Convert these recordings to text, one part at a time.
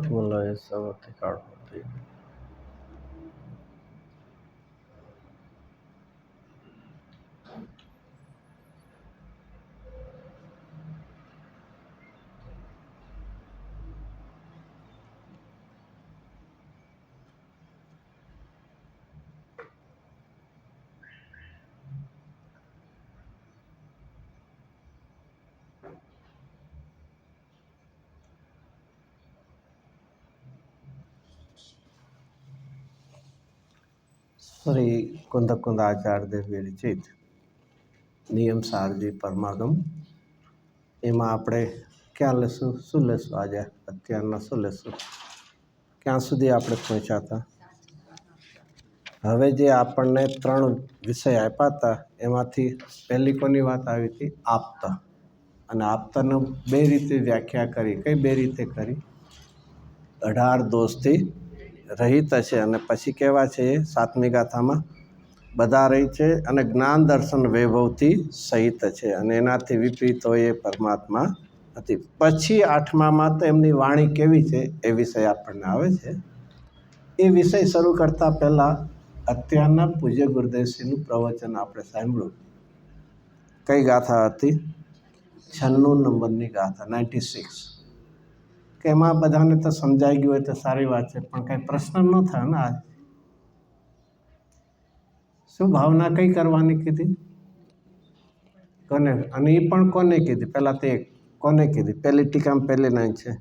Mulai seperti karpet. Shri કુંદ આચાર્યદેવ વિરચિત નિયમ સારજી પરમાગમ. એમાં આપણે ક્યાં લેશું, શું લેશું, આજે અત્યારના શું લેશું, ક્યાં સુધી આપણે પહોંચ્યા હતા? હવે જે આપણને 3 વિષય આપ્યા હતા એમાંથી પહેલી કોની વાત આવી હતી? આપતા. અને આપતાનો 2 રીતે વ્યાખ્યા કરી. કઈ 2 રીતે કરી? 18 દોષથી રહિત છે અને પછી કેવા છે? એ 7મી ગાથામાં બધા રહી છે અને જ્ઞાન દર્શન વૈભવથી સહિત છે અને એનાથી વિપરીત હોય એ પરમાત્મા નથી. પછી 8મામાં તો એમની વાણી કેવી છે એ વિષય આપણને આવે છે. એ વિષય શરૂ કરતાં પહેલાં અત્યારના પૂજ્ય ગુરુદેવશ્રીનું પ્રવચન આપણે સાંભળ્યું. કઈ ગાથા હતી? 96 નંબરની ગાથા, 96. કે એમાં બધાને તો સમજાઈ ગયું હોય તો સારી વાત છે, પણ કંઈ પ્રશ્ન ન થાય ને. આજ શું ભાવના કઈ કરવાની કીધી? કોને? અને એ પણ કોને કીધી? પહેલાં તે કોને કીધી? પહેલી ટીકામાં પહેલી લાઈન છે,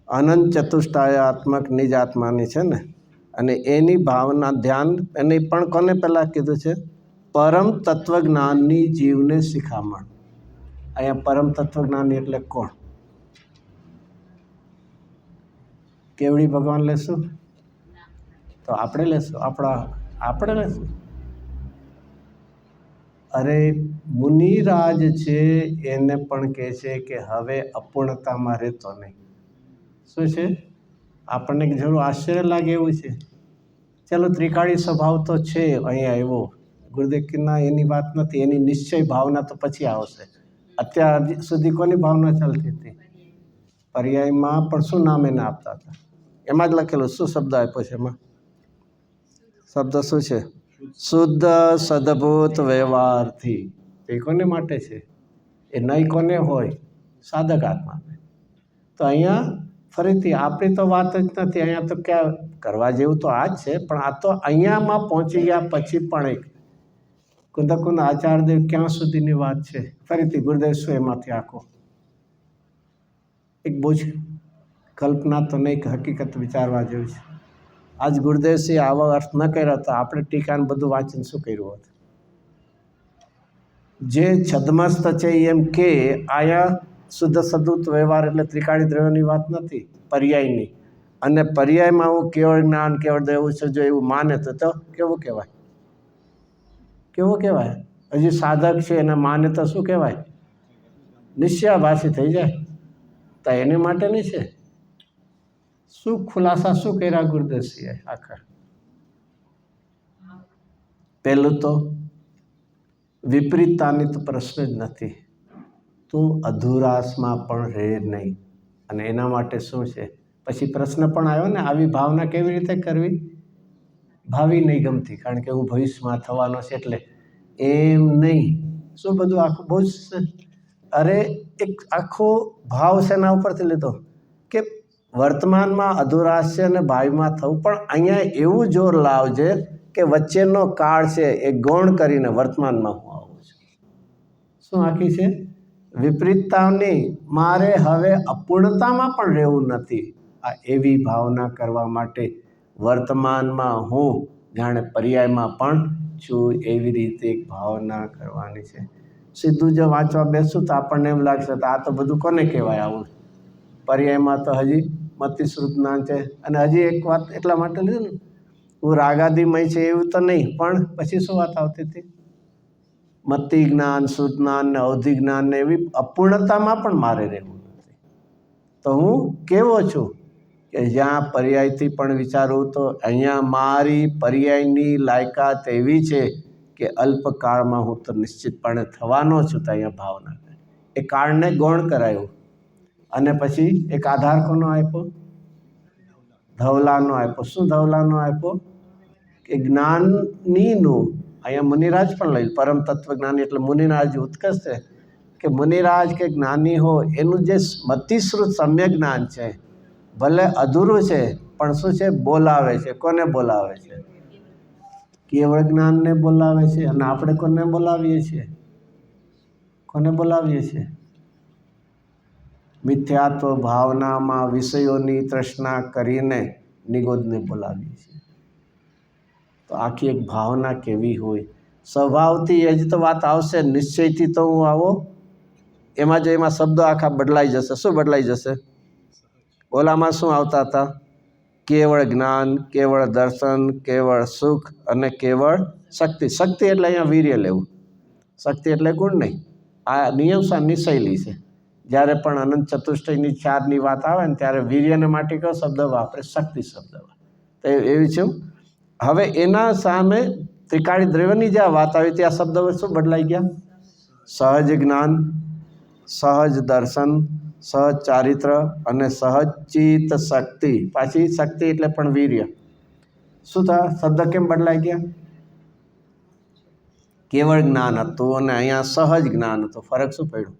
અનંત ચતુષ્ટાયાત્મક નિજ આત્માની છે ને. અને એની ભાવના ધ્યાન એની પણ કોને પહેલાં કીધું છે? પરમ તત્વજ્ઞાનની જીવને શિખામણ. અહીંયા પરમ તત્વજ્ઞાની એટલે કોણ? કેવડી ભગવાન લેશું તો આપણે લેશું, આપણે લેશું. અરે મુનિરાજ છે એને પણ કહે છે કે હવે અપૂર્ણતામાં રહેતો નહીં. શું છે? આપણને જરૂર આશ્ચર્ય લાગે એવું છે. ચાલો, ત્રિકાળી સ્વભાવ તો છે અહીંયા એવો. ગુરુદેવ કે ના, એની વાત નથી. એની નિશ્ચય ભાવના તો પછી આવશે. અત્યાર સુધી કોની ભાવના ચાલતી હતી? પર્યાયમાં પણ શું નામ એને આપતા હતા? એમાં જ લખેલું. શું શબ્દ આપ્યો છે એમાં? શબ્દ શું છે? શુદ્ધ સદભૂત વ્યવહારથી. એ કોને માટે છે? એ નહીં કોને હોય? સાધક આત્માને. તો અહીંયા ફરીથી આપણી તો વાત જ નથી. અહીંયા તો ક્યાં કરવા જેવું તો આ જ છે, પણ આ તો અહીંયામાં પહોંચી ગયા પછી પણ એક કુંદ આચાર્યદેવ ક્યાં સુધીની વાત છે. ફરીથી ગુરુદેવ શું એમાંથી આખો એક બોજ કલ્પના તો નહીં, હકીકત વિચારવા જેવું છે. આજ ગુરુદેવશ્રી આવો અર્થ ન કર્યો તો આપણે ટીકાને બધું વાંચીને શું કર્યું હોત? જે છદ્મસ્ત છે એમ કે આયા શુદ્ધ સદૂત વ્યવહાર એટલે ત્રિકાળી દ્રવ્યોની વાત નથી, પર્યાયની. અને પર્યાયમાં હું કેવળ જ્ઞાન, કેવળ દેવું છે જો એવું માને તો કેવું કહેવાય? કેવું કહેવાય? હજી સાધક છે એને માને તો શું કહેવાય? નિશ્ચયાભાસી થઈ જાય. તો એની માટેની છે. શું ખુલાસા શું કર્યા ગુરુદેવશ્રીએ આખા? પહેલું તો વિપરીતતાની તો પ્રશ્ન જ નથી. તું અધુરાસમાં પણ રહે નહીં. અને એના માટે શું છે? પછી પ્રશ્ન પણ આવ્યો ને, આવી ભાવના કેવી રીતે કરવી? ભાવિ નહીં ગમતી, કારણ કે હું ભવિષ્યમાં થવાનો છે એટલે એમ નહીં. શું બધું આખું બહુ જ, અરે એક આખો ભાવ શેના ઉપરથી લીધો કે વર્તમાનમાં અધુરાસ્ય અને ભાવિમાં થવું. પણ અહીંયા એવું જોર લાવજે કે વચ્ચેનો કાળ છે એ ગૌણ કરીને વર્તમાનમાં હું આવું છું. શું આખી છે? વિપરીતતાની. મારે હવે અપૂર્ણતામાં પણ રહેવું નથી. આ એવી ભાવના કરવા માટે વર્તમાનમાં હું જાણે પર્યાયમાં પણ છું એવી રીતે એક ભાવના કરવાની છે. સીધું જો વાંચવા બેસું તો આપણને એમ લાગશે તો આ તો બધું કોને કહેવાય? આવું પર્યાયમાં તો હજી મતિશ્રુત જ્ઞાન છે. અને હજી એક વાત એટલા માટે લીધું ને, હું રાગાદિમય છે એવું તો નહીં, પણ પછી શું વાત આવતી હતી? મતિ જ્ઞાન, શુદ્ધ જ્ઞાન ને અવધિ જ્ઞાન ને એવી અપૂર્ણતામાં પણ મારે રહેવું નથી. તો હું કેવો છું કે જ્યાં પર્યાયથી પણ વિચારું તો અહીંયા મારી પર્યાયની લાયકાત એવી છે કે અલ્પકાળમાં હું તો નિશ્ચિતપણે થવાનો છું. તો અહીંયા ભાવના એ કાળને ગૌણ કરાયું. અને પછી એક આધાર કોનો આપ્યો? ધવલાનો આપ્યો. શું ધવલાનો આપ્યો? કે જ્ઞાનીનું, અહીંયા મુનિરાજ પણ લઈ, પરમ તત્વજ્ઞાની એટલે મુનિરાજ ઉત્કર્ષ છે કે મુનિરાજ કે જ્ઞાની હો એનું જે મતિશ્રુત સમ્યક જ્ઞાન છે ભલે અધૂરું છે પણ શું છે? બોલાવે છે. કોને બોલાવે છે? કેવળ જ્ઞાનને બોલાવે છે. અને આપણે કોને બોલાવીએ છીએ? કોને બોલાવીએ છીએ? મિથ્યાત્વ ભાવનામાં વિષયોની તૃષ્ણા કરીને નિગોદને બોલાવીએ છીએ. તો આખી એક ભાવના કેવી હોય? સ્વભાવથી એ જ તો વાત આવશે. નિશ્ચયથી તો હું આવો એમાં જો એમાં શબ્દો આખા બદલાઈ જશે. શું બદલાઈ જશે? ઓલામાં શું આવતા હતા? કેવળ જ્ઞાન, કેવળ દર્શન, કેવળ સુખ અને કેવળ શક્તિ. શક્તિ એટલે અહીંયા વીર્ય લેવું. શક્તિ એટલે ગુણ નહીં. આ નિયમસારની શૈલી છે. જ્યારે પણ અનંત ચતુષ્ટયની 4ની વાત આવે ને ત્યારે વીર્યને માટે કયો શબ્દ વાપરે? શક્તિ શબ્દ. તો એવી છે. હવે એના સામે ત્રિકાળી દ્રવ્યની જ્યાં વાત આવી ત્યાં શબ્દો શું બદલાઈ ગયા? સહજ જ્ઞાન, સહજ દર્શન, સહજ ચારિત્ર અને સહજ ચિત્ત શક્તિ. પાછી શક્તિ એટલે પણ વીર્ય. શું થયા? શબ્દ કેમ બદલાઈ ગયા? કેવળ જ્ઞાન હતું અને અહીંયા સહજ જ્ઞાન હતું. ફરક શું પડ્યો?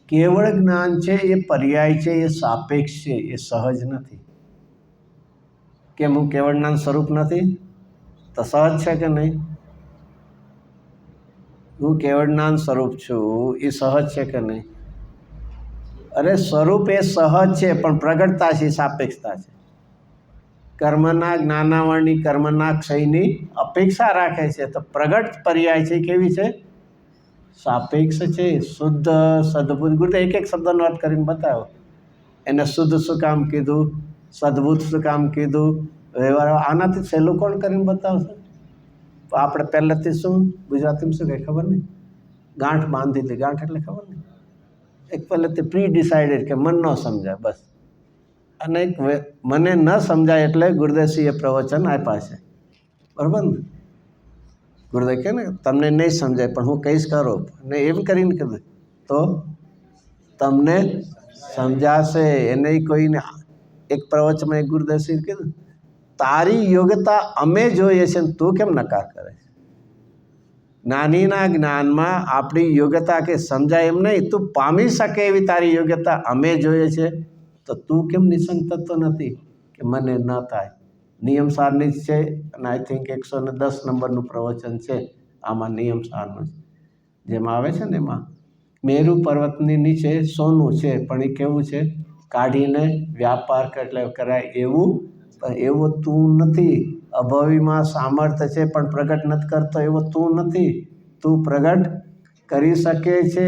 કેવળ જ્ઞાન છે એ પર્યાય છે, એ સાપેક્ષ છે, એ સહજ નથી. કેમ? હું કેવળ જ્ઞાન સ્વરૂપ નથી તો સહજ છે કે નહીં? હું કેવળ જ્ઞાન સ્વરૂપ છું એ સહજ છે કે નહીં? અરે સ્વરૂપ એ સહજ છે પણ પ્રગટતા છે, સાપેક્ષતા છે. કર્મના જ્ઞાનાવરણી કર્મના ક્ષયની અપેક્ષા રાખે છે તો પ્રગટ પર્યાય છે કેવી છે? સાપેક્ષ છે. શુદ્ધ સદભૂત. ગુરુદેવ એક એક શબ્દનો અર્થ કરીને બતાવો. એને શુદ્ધ શું કામ કીધું? સદભૂત શું કામ કીધું? વ્યવહાર આનાથી સહેલું કોણ કરીને બતાવશે? આપણે પહેલેથી શું ગુજરાતીમાં શું કંઈ ખબર નહીં? ગાંઠ બાંધી હતી. ગાંઠ એટલે ખબર નહીં? એક પહેલેથી પ્રી ડિસાઇડેડ કે મન ન સમજાય બસ. અને એક મને ન સમજાય એટલે ગુરુદેવસિંહે પ્રવચન આપ્યા છે. બરાબર ને? ગુરુદેવ કહે ને તમને નહીં સમજાય પણ હું કહીશ કરો ને એમ કરીને કીધું તો તમને સમજાશે. એને કોઈને એક પ્રવચનમાં એક ગુરુદેવસિંહે કીધું તારી યોગ્યતા અમે જોઈએ છે ને તું કેમ નકાર કરે છે? જ્ઞાનીના જ્ઞાનમાં આપણી યોગ્યતા કે સમજાય એમ નહીં, તું પામી શકે એવી તારી યોગ્યતા અમે જોઈએ છે તો તું કેમ નિસંગ થતો નથી કે મને ન થાય? નિયમસારની જ છે અને આઈ થિંક 110 નંબરનું પ્રવચન છે આમાં નિયમસારનું. જેમાં આવે છે ને એમાં મેરુ પર્વતની નીચે સોનું છે પણ એ કેવું છે? કાઢીને વ્યાપાર એટલે કરાય એવું. પણ એવો તું નથી. અભવિમાં સામર્થ્ય છે પણ પ્રગટ નથી કરતો એવો તું નથી. તું પ્રગટ કરી શકે છે.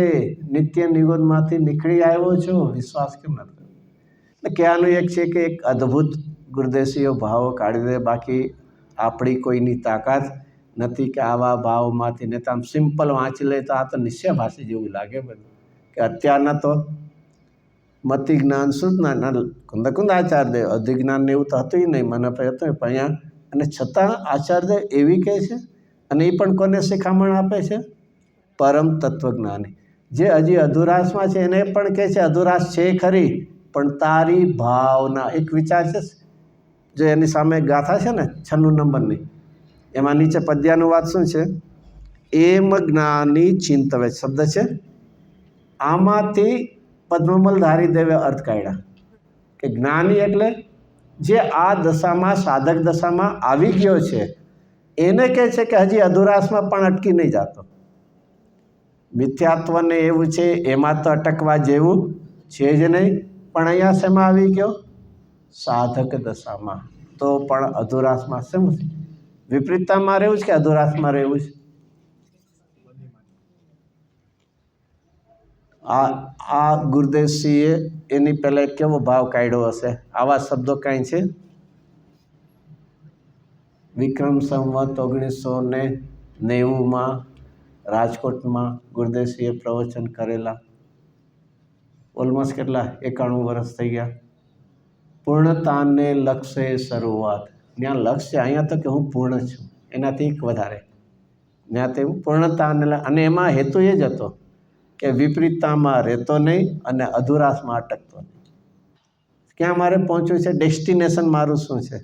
નિત્ય નિગોદમાંથી નીકળી આવ્યો છો. વિશ્વાસ કેમ નથી? એટલે કહેવાનું એક છે કે એક અદ્ભુત ગુરુદેવસિંહો ભાવો કાઢી દે. બાકી આપણી કોઈની તાકાત નથી કે આવા ભાવમાંથી ને તો આમ સિમ્પલ વાંચી લે તો આ તો નિશ્ચયભાષી જેવું લાગે બધું. કે અત્યારના તો મતિ જ્ઞાન શું જ્ઞાન? કુંદ આચાર્યદેવ અધિજ્ઞાન ને એવું તો હતું નહીં. મને પણ હતું પણ અહીંયા અને છતાં આચાર્યદેવ એવી કહે છે. અને એ પણ કોને શિખામણ આપે છે? પરમ તત્વજ્ઞાની જે હજી અધુરાશમાં છે એને પણ કહે છે અધુરાશ છે ખરી પણ તારી ભાવના. એક વિચાર છે જો એની સામે ગાથા છે ને 96 નંબરની એમાં નીચે પદ્યાનું વાત શું છે? એમ જ્ઞાની ચિંતવે શબ્દ છે. આમાંથી પદ્મમલ ધારીદેવે અર્થ કાઢ્યા કે જ્ઞાની એટલે જે આ દશામાં સાધક દશામાં આવી ગયો છે એને કહે છે કે હજી અધુરાશમાં પણ અટકી નહીં જતો. મિથ્યાત્વને એવું છે એમાં તો અટકવા જેવું છે જ નહીં. પણ અહીંયા શેમાં આવી ગયો? સાધક દશામાં. તો પણ અધુરાશમાં શેમ વિપરીતતામાં રહેવું છે કે અધુરાશમાં રહેવું છે? આ ગુરુદેવસિંહે એની પહેલાં કેવો ભાવ કાઢ્યો હશે? આવા શબ્દો કાંઈ છે? વિક્રમ સંવત 1990માં રાજકોટમાં ગુરુદેવસિંહે પ્રવચન કરેલા. ઓલમોસ્ટ કેટલા 91 વર્ષ થઈ ગયા. પૂર્ણતાને લક્ષ્ય શરૂઆત. ત્યાં લક્ષ્ય અહીંયા તો કે હું પૂર્ણ છું એનાથી એક વધારે ત્યાં તેવું પૂર્ણતાને અને એમાં હેતુ એ જ હતો કે વિપરીતતામાં રહેતો નહીં અને અધુરાશમાં અટકતો નહીં. ક્યાં મારે પહોંચવું છે? ડેસ્ટિનેશન મારું શું છે?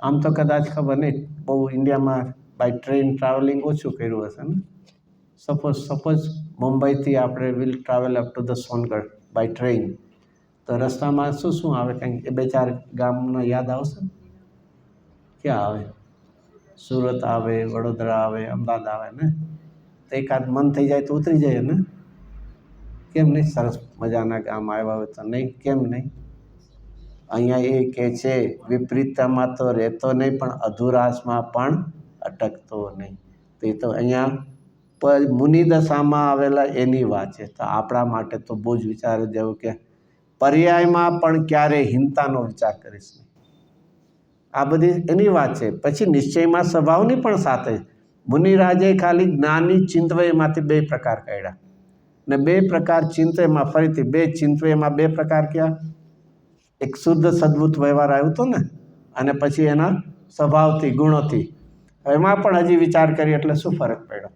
આમ તો કદાચ ખબર નહીં, બહુ ઇન્ડિયામાં બાય ટ્રેન ટ્રાવેલિંગ ઓછું કર્યું હશે ને. સપોઝ મુંબઈથી આપણે will travel up to the Songadh by train, તો રસ્તામાં શું શું આવે? કંઈક એ 2-4 ગામનો યાદ આવશે? ક્યાં આવે? સુરત આવે, વડોદરા આવે, અમદાવાદ આવે ને. તો એકાદ મન થઈ જાય તો ઉતરી જાય ને. કેમ નહીં? સરસ મજાના ગામ આવ્યા હોય તો નહીં, કેમ નહીં? અહીંયા એ કહે છે વિપરીતતામાં તો રહેતો નહીં પણ અધુરાશમાં પણ અટકતો નહીં. તો એ તો અહીંયા મુનિ દશામાં આવેલા એની વાત છે. તો આપણા માટે તો બહુ જ વિચાર જેવું કે પર્યાયમાં પણ ક્યારેય હિંતાનો વિચાર કરીશ નહીં. આ બધી એની વાત છે. પછી નિશ્ચયમાં સ્વભાવની પણ સાથે મુનિરાજે ખાલી જ્ઞાની ચિંતવયમાંથી 2 પ્રકાર કાઢ્યા ને 2 પ્રકાર ચિંતયમાં ફરીથી 2 ચિંતવયમાં 2 પ્રકાર કયા? એક શુદ્ધ સદ્બુદ્ધ વ્યવહાર આવ્યો હતો ને, અને પછી એના સ્વભાવથી ગુણોથી. એમાં પણ હજી વિચાર કરી એટલે શું ફરક પડ્યો?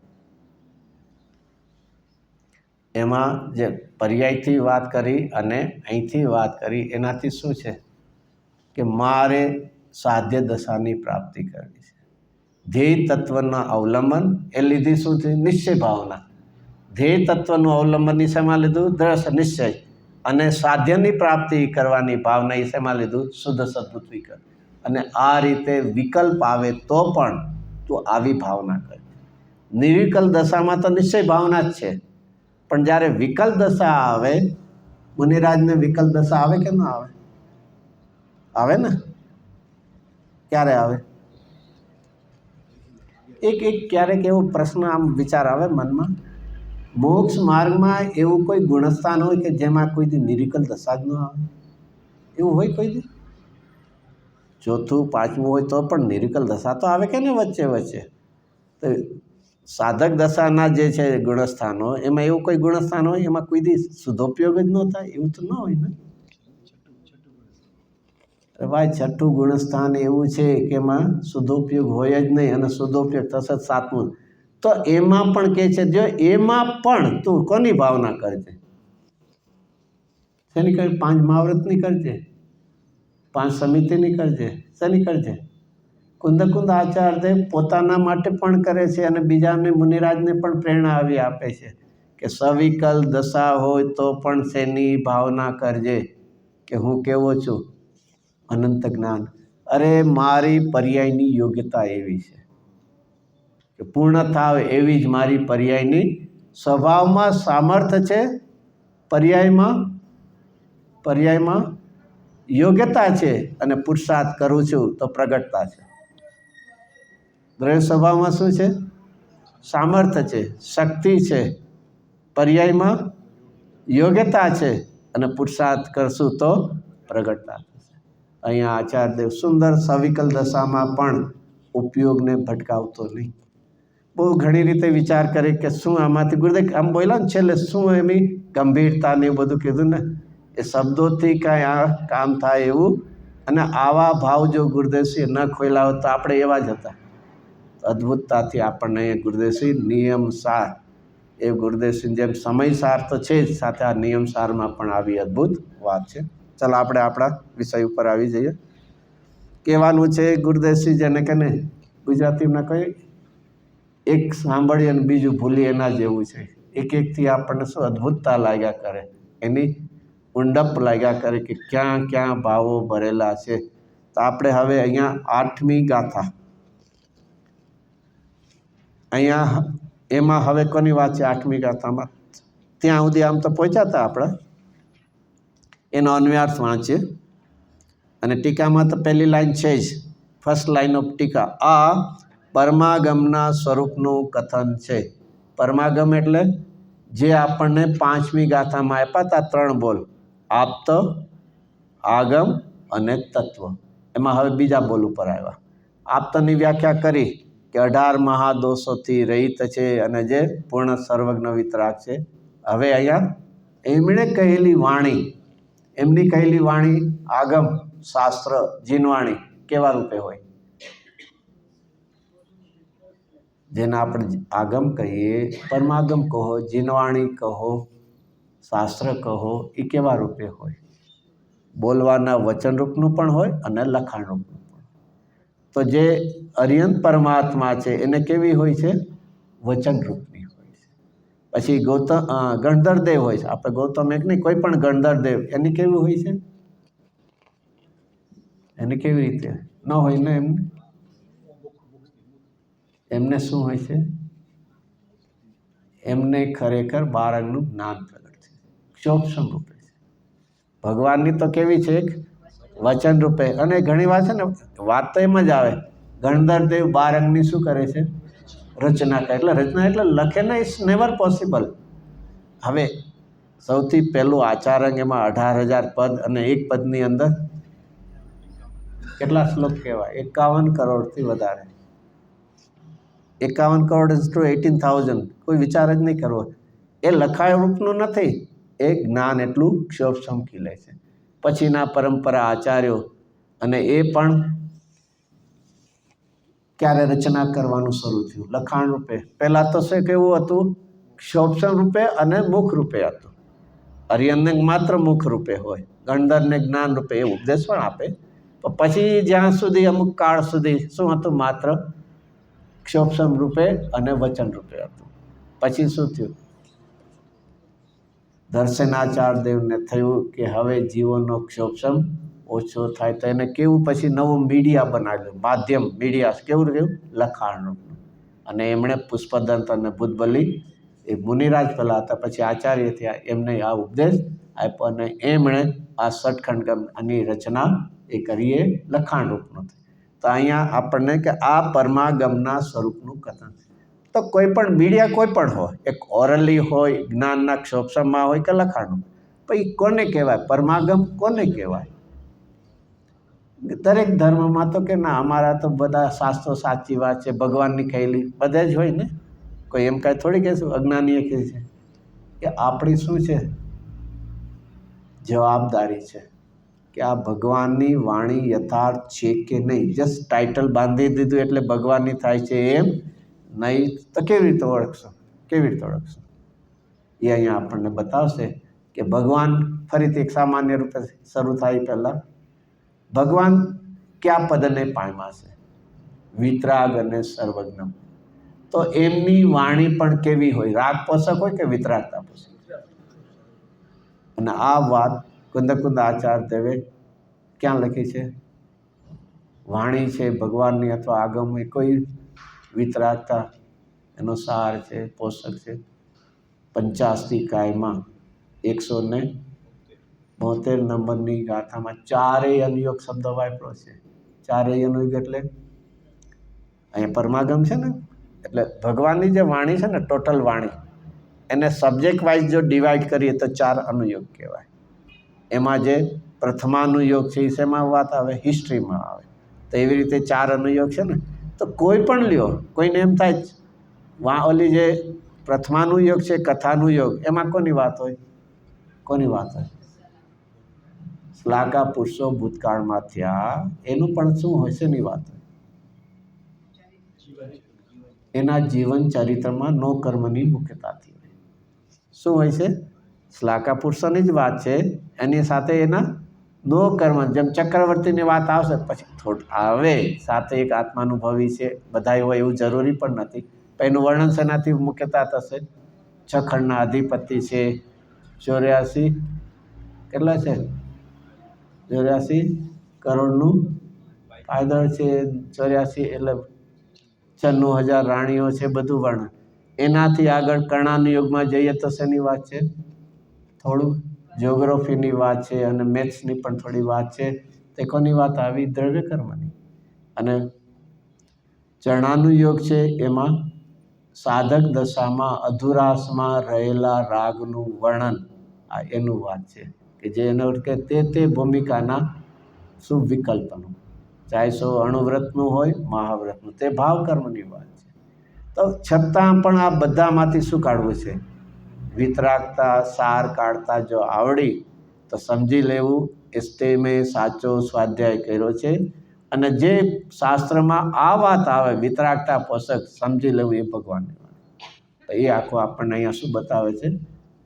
એમાં જે પર્યાયથી વાત કરી અને અહીંથી વાત કરી એનાથી શું છે કે મારે સાધ્ય દશાની પ્રાપ્તિ કરવી છે. ધ્યેય તત્વના અવલંબન એ લીધી શું છે? નિશ્ચય ભાવના. ધ્યેય તત્વનું અવલંબન એ શેમાં લીધું? દ્રઢ નિશ્ચય. અને સાધ્યની પ્રાપ્તિ કરવાની ભાવના એ શેમાં લીધું? શુદ્ધ સદ્બુદ્ધ વિકલ્પ. અને આ રીતે વિકલ્પ આવે તો પણ તું આવી ભાવના કર. નિર્વિકલ્પ દશામાં તો નિશ્ચય ભાવના જ છે, પણ જ્યારે વિકલ્પ દશા આવે, મુનિરાજને વિકલ્પ દશા આવે કે ન આવે? આવે ને. ક્યારે આવે? એક ક્યારેક એવો પ્રશ્ન આમ વિચાર આવે મનમાં, મોક્ષ માર્ગમાં એવું કોઈ ગુણસ્થાન હોય કે જેમાં કોઈ દી નિર્વિકલ્પ દશા જ ન આવે? એવું હોય કોઈ દી? 4થું 5મું હોય તો પણ નિર્વિકલ્પ દશા તો આવે કે ને વચ્ચે. તો સાધક દશાના જે છે ગુણસ્થાનો, એમાં એવું કોઈ ગુણસ્થાન હોય એમાં કોઈ દી શુદ્ધોપયોગ જ ન થાય? એવું તો ન હોય ને. ભાઈ 6થું ગુણસ્થાન એવું છે કે એમાં શુદ્ધોપયોગ હોય જ નહીં, અને શુદ્ધોપયોગ થશે 7મું. તો એમાં પણ કહે છે જો એમાં પણ તું કોની ભાવના કરજે? શેની કરજે? 5 મહાવ્રતની કરજે, 5 સમિતિની કરજે, શેની કરજે? કુંદ આચાર્યદેવ પોતાના માટે પણ કરે છે અને બીજાને મુનિરાજને પણ પ્રેરણા આવી આપે છે કે સવિકલ્પ દશા હોય તો પણ શેની ભાવના કરજે કે હું કેવો છું? અનંત જ્ઞાન. અરે મારી પર્યાયની યોગ્યતા એવી છે કે પૂર્ણ થાવ એવી જ મારી પર્યાયની સ્વભાવમાં સામર્થ્ય છે, પર્યાયમાં યોગ્યતા છે, અને પુરુષાર્થ કરું છું તો પ્રગટતા છે. દ્રઢ સ્વભાવમાં શું છે? સામર્થ્ય છે, શક્તિ છે, પર્યાયમાં યોગ્યતા છે, અને પુરુષાર્થ કરશું તો પ્રગટતા થશે. અહીંયા આચાર્યદેવ સુંદર સવિકલ દશામાં પણ ઉપયોગને ભટકાવતો નહીં. બહુ ઘણી રીતે વિચાર કરે કે શું આમાંથી ગુરુદેવ આમ બોલ્યા ને છેલ્લે શું એમની ગંભીરતા ને એવું બધું કીધું ને, એ શબ્દોથી કાંઈ આ કામ થાય એવું. અને આવા ભાવ જો ગુરુદેવશ્રીએ ન ખોલ્યા હોત તો આપણે એવા જ હતા. અદ્ભુતતાથી આપણને ગુરુદેવશ્રી નિયમ સાર, એ ગુરુદેવશ્રી જેમ સમય સાર તો છે જ, સાથે આ નિયમ સારમાં પણ આવી અદ્ભુત વાત છે. ચાલો આપણે આપણા વિષય ઉપર આવી જઈએ. કહેવાનું છે ગુરુદેવશ્રી જેને કે ને ગુજરાતીમાં કહે એક સાંભળી અને બીજું ભૂલી એના જેવું છે. એકથી આપણને શું અદ્ભુતતા લાગ્યા કરે, એની ઊંડપ લાગ્યા કરે કે ક્યાં ક્યાં ભાવો ભરેલા છે. તો આપણે હવે અહીંયા 8મી ગાથા, અહીંયા એમાં હવે કોની વાત છે? 8મી ગાથામાં ત્યાં સુધી આમ તો પહોંચ્યા હતા આપણે, એનો અન્વયાર્થ વાંચીએ. અને ટીકામાં તો પહેલી લાઈન છે જ, ફર્સ્ટ લાઈન ઓફ ટીકા. આ પરમાગમના સ્વરૂપનું કથન છે. પરમાગમ એટલે જે આપણને 5મી ગાથામાં આપ્યા હતા 3 બોલ, આપ્ત, આગમ અને તત્વ. એમાં હવે બીજા બોલ ઉપર આવ્યા. આપ્તની વ્યાખ્યા કરી કે 18 મહાદોષોથી રહિત છે અને જે પૂર્ણ સર્વજ્ઞ વિતરાગ છે. હવે અહીંયા એમણે કહેલી વાણી, એમની કહેલી વાણી આગમ શાસ્ત્ર જીનવાણી કેવા રૂપે હોય? જેને આપણે આગમ કહીએ, પરમાગમ કહો, જીનવાણી કહો, શાસ્ત્ર કહો, એ કેવા રૂપે હોય? બોલવાના વચન રૂપનું પણ હોય અને લખાણ રૂપનું પણ. તો જે અરિયંત પરમાત્મા છે એને કેવી હોય છે? વચન રૂપની હોય છે. પછી ગણધરદેવ હોય છે, આપણે ગૌતમ એક નહીં, કોઈ પણ ગણધરદેવ એની કેવી હોય છે? એને કેવી રીતે ન હોય ને? એમને શું હોય છે? એમને ખરેખર 12 અંગનું જ્ઞાન પ્રગટ છે, ક્ષોભસમ રૂપે છે. ભગવાનની તો કેવી છે? એક વચન રૂપે. અને ઘણી વાર છે ને વાત તો એમ જ આવે, ગણધરદેવ 12 અંગની શું કરે છે? રચના કરે. એટલે રચના એટલે લખે ને, ઇટ્સ નેવર પોસિબલ. હવે સૌથી પહેલું આચાર અંગ, એમાં 18,000 પદ, અને એક પદની અંદર કેટલા શ્લોક કહેવાય? 51 કરોડથી વધારે. 51 કરોડ ઇઝ ટુ 18,000. કોઈ વિચાર જ નહીં કરવો. એ લખાય રૂપનું નથી, એ જ્ઞાન એટલું ક્ષોભસમ ખીલે છે. પછીના પરંપરા આચાર્યો, અને એ પણ ક્યારે રચના કરવાનું શરૂ થયું? લખાણ રૂપે. પહેલાં તો શું કેવું હતું? ક્ષોભસમ રૂપે અને મુખ રૂપે હતું. અરિયનને માત્ર મુખ રૂપે હોય, ગણધરને જ્ઞાન રૂપે એ ઉપદેશ પણ આપે. પણ પછી જ્યાં સુધી અમુક કાળ સુધી શું હતું? માત્ર ક્ષોભસમ રૂપે અને વચન રૂપે હતું. પછી શું થયું? દર્શનાચાર્ય દેવને થયું કે હવે જીવોનો ક્ષોભસમ ઓછો થાય, તો એને કેવું પછી નવું મીડિયા બનાવ્યું, માધ્યમ, મીડિયા કેવું રહ્યું? લખાણનું. અને એમણે પુષ્પદંત અને બુદ્ધબલી, એ મુનિરાજ પહેલાં હતા, પછી આચાર્ય થયા, એમને આ ઉપદેશ આપ્યો, અને એમણે આ સટખંડની રચના એ કરીએ લખાણ રૂપનું. તો અહીંયા આપણને કે આ પરમાગમના સ્વરૂપનું કથન. તો કોઈ પણ મીડિયા કોઈ પણ હોય, એક ઓરલી હોય, જ્ઞાનના ક્ષોભસમમાં હોય કે લખાણનું, પછી કોને કહેવાય? પરમાગમ કોને કહેવાય? દરેક ધર્મમાં તો કે ના, અમારા તો બધા શાસ્ત્રો સાચી વાત છે, ભગવાનની કહેલી, બધા જ હોય ને. કોઈ એમ કાંઈ થોડી કહેશું અજ્ઞાનીએ કહે છે. કે આપણી શું છે? જવાબદારી છે કે આ ભગવાનની વાણી યથાર્થ છે કે નહીં. જસ્ટ ટાઇટલ બાંધી દીધું એટલે ભગવાનની થાય છે એમ નહીં. તો કેવી રીતે ઓળખશો? કેવી રીતે ઓળખશો? એ અહીંયા આપણને બતાવશે કે ભગવાન, ફરીથી એક સામાન્ય રૂપે શરૂ થાય પહેલાં, ભગવાન કયા પદને પામ્યા છે? વિતરાગ અને સર્વજ્ઞ. તો એમની વાણી પણ કેવી હોય? રાગ પોષક હોય કે વિતરાગતા પોષક? અને આ વાત કુંદ આચાર્ય દેવે ક્યાં લખી છે? વાણી છે ભગવાનની અથવા આગમની, કોઈ વિતરાગતા એનો સાર છે, પોષક છે. 85 કાયમાં 172 નંબરની ગાથામાં ચારેય અનુયોગ શબ્દ વાપર્યો છે. ચારેય અનુયોગ એટલે અહીંયા પરમાગમ છે ને, એટલે ભગવાનની જે વાણી છે ને, ટોટલ વાણી, એને સબ્જેક્ટ વાઇઝ જો ડિવાઈડ કરીએ તો 4 અનુયોગ કહેવાય. એમાં જે પ્રથમાનુયોગ છે એ શેમાં વાત આવે? હિસ્ટ્રીમાં આવે. તો એવી રીતે 4 અનુયોગ છે ને. તો કોઈ પણ લ્યો, કોઈને એમ થાય ઓલી જે પ્રથમાનુયોગ છે, કથાનુયોગ, એમાં કોની વાત હોય? કોની વાત હોય? શ્લાઘા પુરુષો ભૂતકાળમાં થયા, એનું પણ શું હોય છે? એની વાત હોય. એના જીવન ચરિત્રમાં નો કર્મની મુખ્યતાથી હોય. શું હોય છે? શ્લાઘા પુરુષોની જ વાત છે, એની સાથે એના નો કર્મ. જેમ ચક્રવર્તીની વાત આવશે પછી થોડું આવે, સાથે એક આત્માનુભવી છે, બધા હોય એવું જરૂરી પણ નથી. એનું વર્ણન શેનાથી મુખ્યતા થશે? 6 ખંડના અધિપતિ છે, 84 કેટલા છે? 84 કરોડનું પાયદળ છે, 84 એટલે 96,000 રાણીઓ છે, બધું વર્ણન. એનાથી આગળ કર્ણાનુયોગમાં જઈએ તો શેની વાત છે? થોડું જિયોગ્રાફીની વાત છે, અને મેથ્સની પણ થોડી વાત છે. તે કોની વાત આવી? દ્રવ્ય કર્મની. અને ચરણાનુયોગ છે, એમાં સાધક દશામાં અધુરાસમાં રહેલા રાગનું વર્ણન, આ એનું વાત છે કે જે એનો કે તે ભૂમિકાના શુભ વિકલ્પનું, ચાહે સો અણુવ્રતનું હોય, મહાવ્રતનું, તે ભાવ કર્મની વાત છે. તો છતાં પણ આ બધામાંથી શું કાઢવું છે? વિતરાગતા સાર કાઢતા જો આવડી તો સમજી લેવું, એસ્તે મેં સાચો સ્વાધ્યાય કર્યો છે. અને જે શાસ્ત્રમાં આ વાત આવે વિતરાગતા પોષક સમજી લેવું એ ભગવાનની વાત. તો એ આખું આપણને અહીંયા શું બતાવે છે?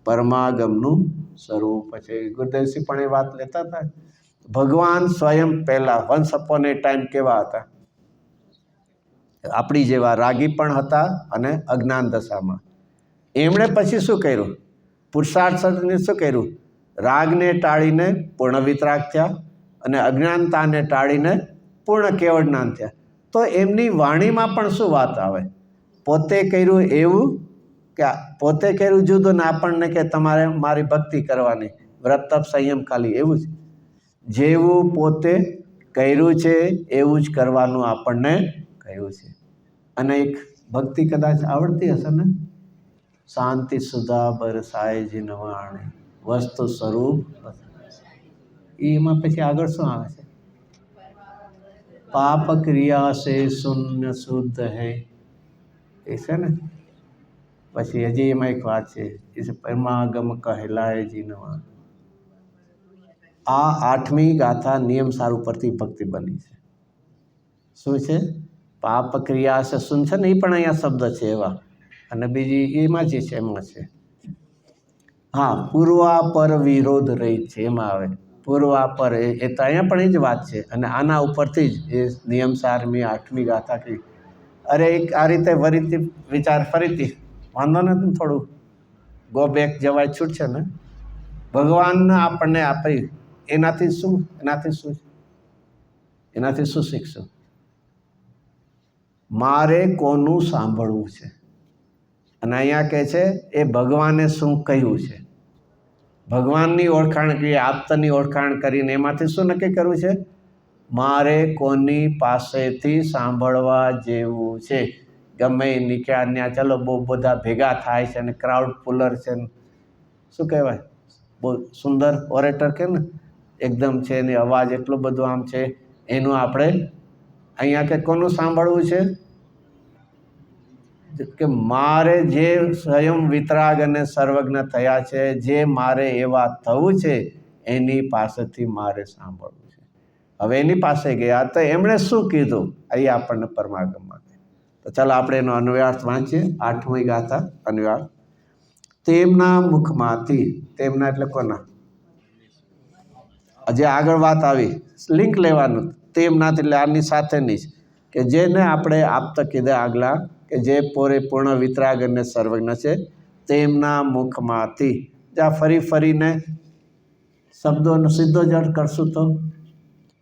પરમાગમનું સ્વરૂપ છે. ગુરુદેવસિંહ પણ એ વાત લેતા હતા. ભગવાન સ્વયં પહેલા વન્સ અપોન એ ટાઈમ કેવા હતા? આપણી જેવા રાગી પણ હતા અને અજ્ઞાન દશામાં. એમણે પછી શું કર્યું? પુરુષાર્થ સાધને શું કર્યું? રાગને ટાળીને પૂર્ણ વિતરાગ થયા અને અજ્ઞાનતાને ટાળીને પૂર્ણ કેવળ જ્ઞાન થયા. તો એમની વાણીમાં પણ શું વાત આવે? પોતે કર્યું એવું કે પોતે કર્યું જુદું ને આપણને કે તમારે મારી ભક્તિ કરવાની, વ્રત તપ સંયમ ખાલી એવું જ. જેવું પોતે કર્યું છે એવું જ કરવાનું આપણને કહ્યું છે. અને એક ભક્તિ કદાચ આવડતી હશે ને, શાંતિ સુધા બરસાય જીન વાણી વસ્તુ સ્વરૂપ. એમાં પછી આગળ શું આવે છે? પાપ ક્રિયા સે શૂન્ય શુદ્ધ હૈ, એ છે ને. પછી હજી એમાં એક વાત છે, એ પરમાગમ કહેલાય જીનવા. આ 8મી ગાથા નિયમ સાર ઉપરથી ભક્તિ બની છે. શું છે? પાપ ક્રિયા છે શું છે ને, એ પણ અહીંયા શબ્દ છે એવા. અને બીજી એમાં જે છે એમાં છે હા પૂર્વા પર વિરોધ રહિત છે, એમાં આવે પૂર્વા પર. એ તો અહીંયા પણ એ જ વાત છે. અને આના ઉપરથી જ એ નિયમ સારમી 8મી ગાથા કહી. અરે એક આ રીતે ફરીથી વિચાર ફરીથી વાંધો નથી, થોડું ગો બેક જવાય છૂટશે ને. ભગવાન આપણને આપી એનાથી શું શીખશું? મારે કોનું સાંભળવું છે? અને અહીંયા કહે છે એ ભગવાને શું કહ્યું છે. ભગવાનની ઓળખાણ કરી, આપ્તની ઓળખાણ કરીને એમાંથી શું નક્કી કરવું છે? મારે કોની પાસેથી સાંભળવા જેવું છે. ગમે નીકળ્યા ત્યાં ચલો બહુ બધા ભેગા થાય છે અને ક્રાઉડ પુલર છે, શું કહેવાય, બહુ સુંદર ઓરેટર કે ને એકદમ છે, એની અવાજ એટલો બધો આમ છે, એનું આપણે અહીંયા કે કોનું સાંભળવું છે? કે મારે જે સ્વયં વિતરાગ અને સર્વજ્ઞ થયા છે, જે મારે એવા થવું છે, એની પાસેથી મારે સાંભળવું છે. હવે એની પાસે ગયા તો એમણે શું કીધું? અહીં આપણને પરમાગમમાં. તો ચાલો આપણે એનો અન્વયાર્થ વાંચીએ. 8મી ગાથા અન્વયાર્થ. તેમના મુખમાંથી, તેમના એટલે કોના? હજી આગળ વાત આવી, લિંક લેવાનું. તેમનાથી એટલે આની સાથેની જ, કે જેને આપણે આપતા કીધા આગલા, કે જે પૂર્ણ વિતરાગ અને સર્વજ્ઞ છે, તેમના મુખમાંથી. જ્યાં ફરીને શબ્દોનો સીધો જ અર્થ કરશું તો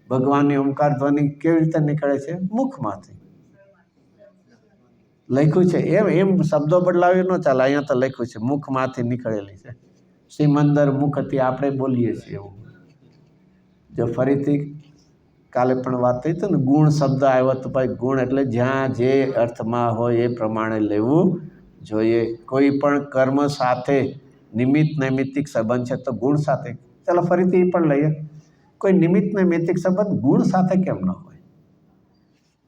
ભગવાનની ઓમકાર ધ્વનિ કેવી રીતે નીકળે છે? મુખમાંથી. લખ્યું છે એમ શબ્દો બદલાવી ન ચાલે. અહીંયા તો લખ્યું છે મુખમાંથી નીકળેલી છે. સિમંદર મુખથી આપણે બોલીએ છીએ એવું. જો ફરીથી કાલે પણ વાત થઈ હતી ને, ગુણ શબ્દ આવ્યો તો ભાઈ ગુણ એટલે જ્યાં જે અર્થમાં હોય એ પ્રમાણે લેવું જોઈએ. કોઈ પણ કર્મ સાથે નિમિત્ત નૈમિત્તિક સંબંધ છે તો ગુણ સાથે. ચાલો ફરીથી એ પણ લઈએ. કોઈ નિમિત્ત નૈમિત્તિક સંબંધ ગુણ સાથે કેમ ન હોય?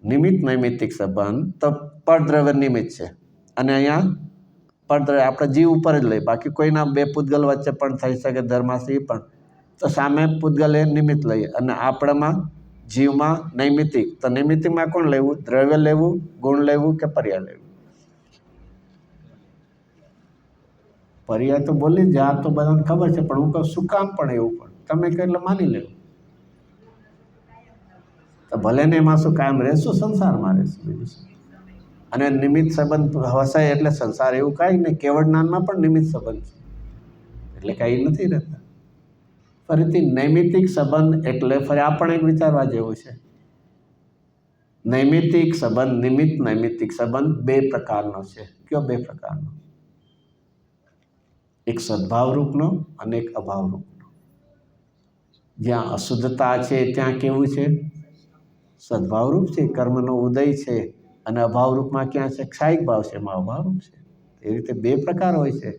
નિમિત્ત નૈમિત્તિક સંબંધ તો પરદ્રવ્ય નિમિત્ત છે, અને અહીંયા પરદ્રવ્ય આપણે જીવ ઉપર જ લઈએ. બાકી કોઈના બે પૂતગલ વચ્ચે પણ થઈ શકે, ધર્માશ્રી પણ. તો સામે પૂતગલ એ નિમિત્ત લઈએ, અને આપણામાં જીવમાં નૈમિત્તિક. તો નૈમિત્તિકમાં કોણ લેવું? દ્રવ્ય લેવું, ગુણ લેવું કે પર્યાય લેવું? પર્યાય તો બોલી જ, આ તો બધાને ખબર છે, પણ હું કહું શું કામ પણ એવું પણ તમે કહો એટલે માની લેવું. તો ભલે ને એમાં શું કાયમ રહેશું, સંસારમાં રહેશું, બીજું શું. અને નિમિત્ત સંબંધ હસાય એટલે સંસાર, એવું કાંઈ નહીં. કેવળ જ્ઞાનમાં પણ નિમિત્ત સંબંધ છે, એટલે કાંઈ નથી રહેતા. ફરીથી નૈમિત્તિક સંબંધ એટલે ફરી આપણે એક વિચારવા જેવું છે. નૈમિત્તિક સંબંધ, નિમિત્ત નૈમિત્તિક સંબંધ બે પ્રકારનો છે. કયો બે પ્રકારનો? એક સદભાવ રૂપનો અને એક અભાવ રૂપનો. જ્યાં અશુદ્ધતા છે ત્યાં કેવું છે? સદભાવ રૂપ છે, કર્મનો ઉદય છે. અને અભાવ રૂપમાં ક્યાં છે? ક્ષાયિક ભાવ છે, એમાં અભાવ રૂપ છે. એ રીતે બે પ્રકાર હોય છે.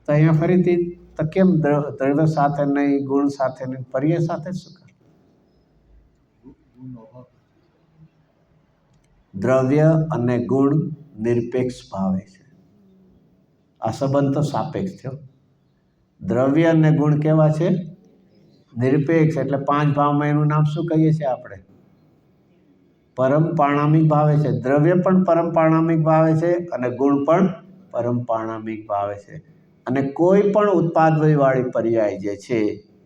તો અહીંયા ફરીથી તો કેમ દ્રવ્ય સાથે નહીં, ગુણ સાથે નહીં, પર્યાય સાથે શું કરે? દ્રવ્ય અને ગુણ નિરપેક્ષ ભાવે છે. આ સંબંધ તો સાપેક્ષ થયો. દ્રવ્ય અને ગુણ કેવા છે? નિરપેક્ષ. એટલે 5 ભાવમાં એનું નામ શું કહીએ છીએ આપણે? પરમ પાણામિક ભાવે છે, દ્રવ્ય પણ પરમ પાણામિક ભાવે છે અને ગુણ પણ પરમ પાણામિક ભાવે છે. અને કોઈ પણ ઉત્પાદવાળી પર્યાય જે છે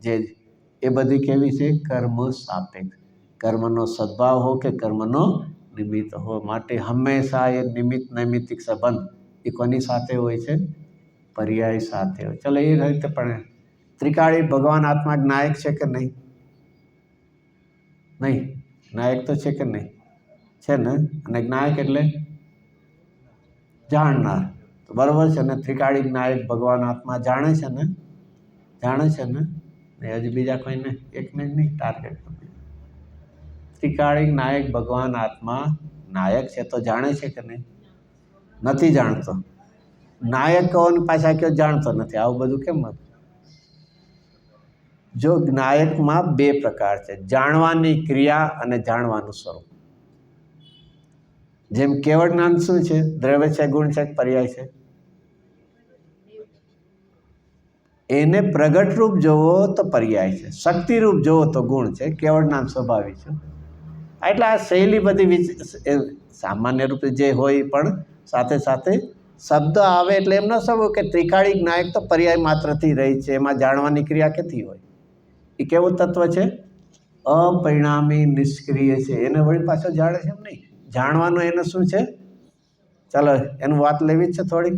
જે એ બધી કેવી છે? કર્મ સાપેક્ષ. કર્મનો સદભાવ હો કે કર્મનો નિમિત્ત હો, માટે હંમેશા એ નિમિત્ત નૈમિત્તિક સંબંધ એ કોની સાથે હોય છે? પર્યાય સાથે હોય. ચલો એ રીતે પણ ત્રિકાળી ભગવાન આત્મા જ્ઞાયક છે કે નહીં? નહીં, જ્ઞાયક તો છે કે નહીં? છે ને. અને જ્ઞાયક એટલે જાણનાર, તો બરાબર છે ને. ત્રિકાળી જ્ઞાયક ભગવાન આત્મા જાણે છે ને, જાણે છે ને. હજી બીજા કોઈને એકને જ નહીં ટાર્ગેટ. ત્રિકાળી નાયક ભગવાન આત્મા નાયક છે તો જાણે છે કે નહીં? નથી જાણતો. નાયક કહો ને પાછા કયો જાણતો નથી. આવું બધું કેમ? જો નાયકમાં બે પ્રકાર છે, જાણવાની ક્રિયા અને જાણવાનું સ્વરૂપ. જેમ કેવળ જ્ઞાન શું છે? દ્રવ્ય છે, ગુણ છે, પર્યાય છે. એને પ્રગટ રૂપ જોવો તો પર્યાય છે, શક્તિ રૂપ જોવો તો ગુણ છે, કેવળ જ્ઞાન સ્વાભાવિક છે. એટલે આ શૈલી બધી સામાન્ય રૂપે જે હોય પણ સાથે સાથે શબ્દ આવે એટલે એમ ન સમજવું કે ત્રિકાળી જ્ઞાયક તો પર્યાય માત્રથી રહી છે, એમાં જાણવાની ક્રિયા કેટલી હોય. એ કેવું તત્વ છે? અપરિણામી નિષ્ક્રિય છે. એને વળી પાછો જાણે છે એમ નહીં. જાણવાનું એને શું છે? ચાલો એનું વાત લેવી જ છે થોડી.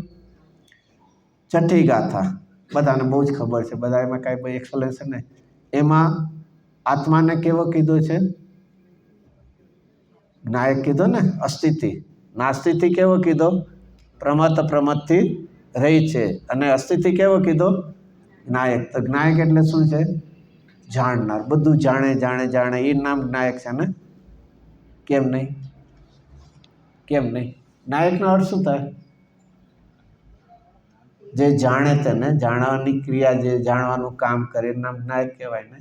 છઠ્ઠી ગાથા બધાને બહુ જ ખબર છે, બધા એમાં કાંઈ કોઈ એક્સપ્લેનેશન નહીં. એમાં આત્માને કેવો કીધો છે? જ્ઞાયક કીધો ને, અસ્થિતિ. નાસ્તિથી કેવો કીધો? પ્રમથથી રહી છે. અને અસ્થિતિ કેવો કીધો? જ્ઞાયક. તો જ્ઞાયક એટલે શું છે? જાણનાર, બધું જાણે જાણે જાણે, એ નામ જ્ઞાયક છે ને. કેમ નહીં? કેમ નહીં? જ્ઞાયકનો અર્થ શું થાય? જે જાણે તેને, જાણવાની ક્રિયા, જે જાણવાનું કામ કરે નામ જ્ઞાયક કહેવાય ને.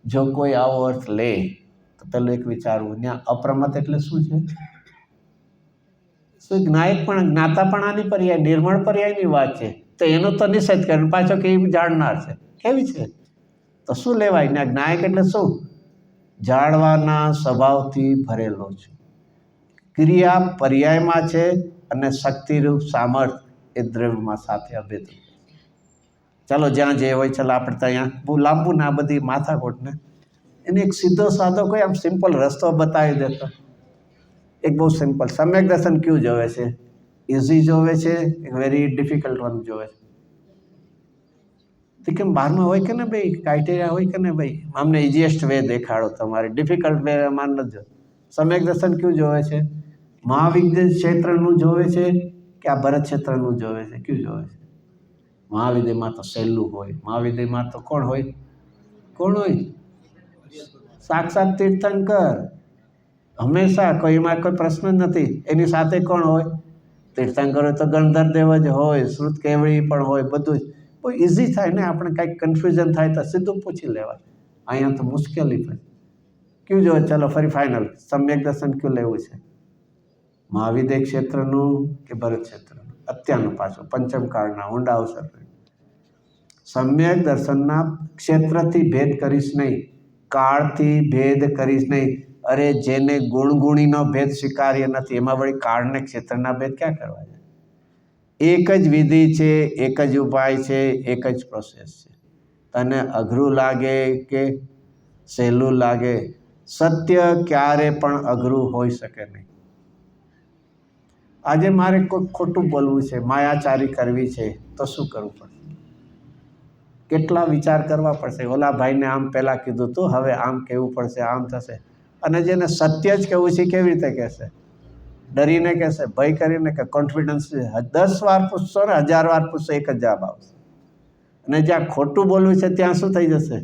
જો કોઈ આવો અર્થ લે તો પેલું એક વિચારવું, ત્યાં અપ્રમત એટલે શું છે? શું જ્ઞાયક પણ જ્ઞાતા પણ આની પર્યાય, નિર્મળ પર્યાયની વાત છે. તો એનો તો નિષેધ કરે, પાછો કે જાણનાર છે. કેવી છે? તો શું લેવાય? ને જ્ઞાયક એટલે શું? જાણવાના સ્વભાવથી ભરેલો છે, ક્રિયા પર્યાયમાં છે અને શક્તિરૂપ સામર્થ્ય એ દ્રવ્યમાં સાથે અભેદ. ચાલો જ્યાં જે હોય, ચાલો આપણે ત્યાં બહુ લાંબુ ના બધી માથાકોટને એને એક સીધો સાદો કોઈ આમ સિમ્પલ રસ્તો બતાવી દેતો. એક બહુ સિમ્પલ સમ્યક દર્શન ક્યું જોવે છે? ઇઝી જોવે છે, એક વેરી ડિફિકલ્ટ વન જોવે છે? તો કેમ બહારમાં હોય કે ને ભાઈ, ક્રાઇટેરિયા હોય કે ને ભાઈ, અમને ઇઝીએસ્ટ વે દેખાડો, તમારે ડિફિકલ્ટ વે અમારે નથી. સમ્યક દર્શન ક્યું જોવે છે? મહાવિદ્ય ક્ષેત્રનું જોવે છે કે આ ભરત ક્ષેત્રનું જોવે છે? ક્યું જોવે છે? મહાવિદ્યમાં તો સહેલું હોય. મહાવિદ્યમાં તો કોણ હોય? કોણ હોય? સાક્ષાત તીર્થંકર. હંમેશા કોઈમાં કોઈ પ્રશ્ન જ નથી. એની સાથે કોણ હોય? તીર્થંકર હોય તો ગણધર દેવ જ હોય, શ્રુત કેવળી પણ હોય, બધું જ બહુ ઇઝી થાય ને. આપણે કાંઈક કન્ફ્યુઝન થાય તો સીધું પૂછી લેવાય. અહીંયા તો મુશ્કેલી પડે. ક્યું જોવે? ચાલો ફરી ફાઇનલ, સમ્યક દર્શન ક્યું લેવું છે? મહાવિદ્ય ક્ષેત્રનું કે ભરત ક્ષેત્રનું? અત્યારનું પાછું પંચમ કાળના ઊંડા અવસર. સમ્યક દર્શનના ક્ષેત્રથી ભેદ કરીશ નહીં, કાળથી ભેદ કરીશ નહીં. અરે જેને ગુણગુણીનો ભેદ સ્વીકાર્ય નથી, એમાં વળી કાળને ક્ષેત્રના ભેદ ક્યાં કરવા છે? એક જ વિધિ છે, એક જ ઉપાય છે, એક જ પ્રોસેસ છે. તને અઘરું લાગે કે સહેલું લાગે, સત્ય ક્યારે પણ અઘરું હોઈ શકે નહીં. આજે મારે કોઈ ખોટું બોલવું છે, માયાચારી કરવી છે, તો શું કરવું પડશે? કેટલા વિચાર કરવા પડશે. ઓલા ભાઈને આમ પહેલાં કીધું હતું, હવે આમ કહેવું પડશે, આમ થશે. અને જેને સત્ય જ કહેવું છે કેવી રીતે કહેશે? ડરીને કહેશે, ભય કરીને કે કોન્ફિડન્સ? 10 વાર પૂછશો ને 1000 વાર પૂછશો, એક જ જવાબ આવશે. અને જ્યાં ખોટું બોલવું છે ત્યાં શું થઈ જશે?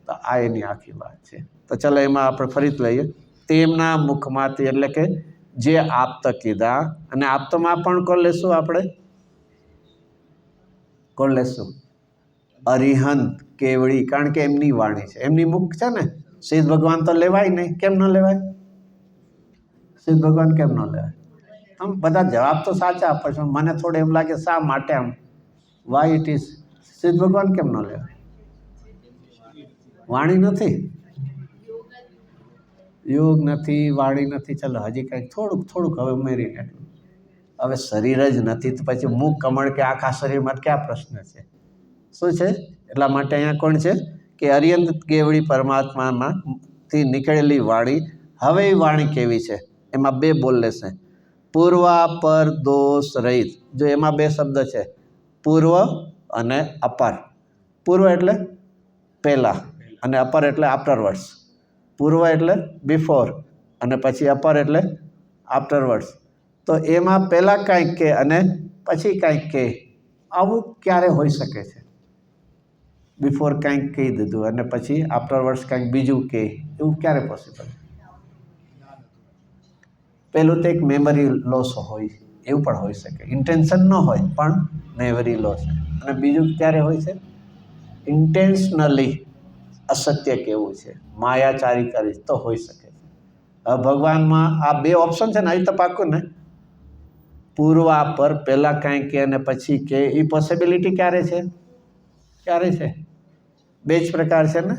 તો આ એની આખી વાત છે. તો ચલો એમાં આપણે ફરીથી લઈએ. તેમના મુખમાંથી, એટલે કે જે આપ્ત કીધા, અને આપ્તમાં પણ કોણ લેશું આપણે? કોણ લેશું? અરિહંત કેવળી, કારણ કે એમની વાણી છે, એમની મુખ છે ને. સિદ્ધ ભગવાન તો લેવાય નહીં. કેમ ન લેવાય? સિદ્ધ ભગવાન કેમ ન લેવાય? આમ બધા જવાબ તો સાચા આપે છે, મને થોડું એમ લાગે શા માટે આમ, વાય ઇટ ઇઝ. સિદ્ધ ભગવાન કેમ ન લેવાય? વાણી નથી. યોગ નથી, વાણી નથી, ચાલો હજી કંઈક થોડુંક હવે ઉમેરીને. હવે શરીર જ નથી તો પછી મુખ કમળ કે આખા શરીરમાં ક્યાં પ્રશ્ન છે? શું છે? એટલા માટે અહીંયા કોણ છે કે અર્યંત કેવળી પરમાત્મામાંથી નીકળેલી વાણી. હવે એ વાણી કેવી છે? એમાં બે બોલ લેશે, પૂર્વા પર દોષ રહિત. જો એમાં બે શબ્દ છે, પૂર્વ અને અપર. પૂર્વ એટલે પહેલાં અને અપર એટલે આફ્ટરવર્ડ્સ. પૂર્વ એટલે બિફોર અને પછી અપર એટલે આફ્ટરવર્ડ્સ. તો એમાં પહેલાં કાંઈક કે અને પછી કાંઈક કે, આવું ક્યારે હોઈ શકે છે? બિફોર કાંઈક કહી દીધું અને પછી આફ્ટરવર્ડ્સ કાંઈક બીજું કે, એવું ક્યારે પોસિબલ? પહેલું તો એક મેમરી લોસ હોય, એવું પણ હોઈ શકે. ઇન્ટેન્શન ન હોય પણ મેમરી લોસ. અને બીજું ક્યારે હોય છે? ઇન્ટેન્શનલી અસત્ય કેવું છે, માયાચારી કરી તો હોઈ શકે છે. હવે ભગવાનમાં આ બે ઓપ્શન છે ને, અહીં તો પાક્કું ને, પૂર્વા પર પહેલાં કાંઈ કે અને પછી કે, એ પોસિબિલિટી ક્યારે છે? ક્યારે છે? બે જ પ્રકાર છે ને,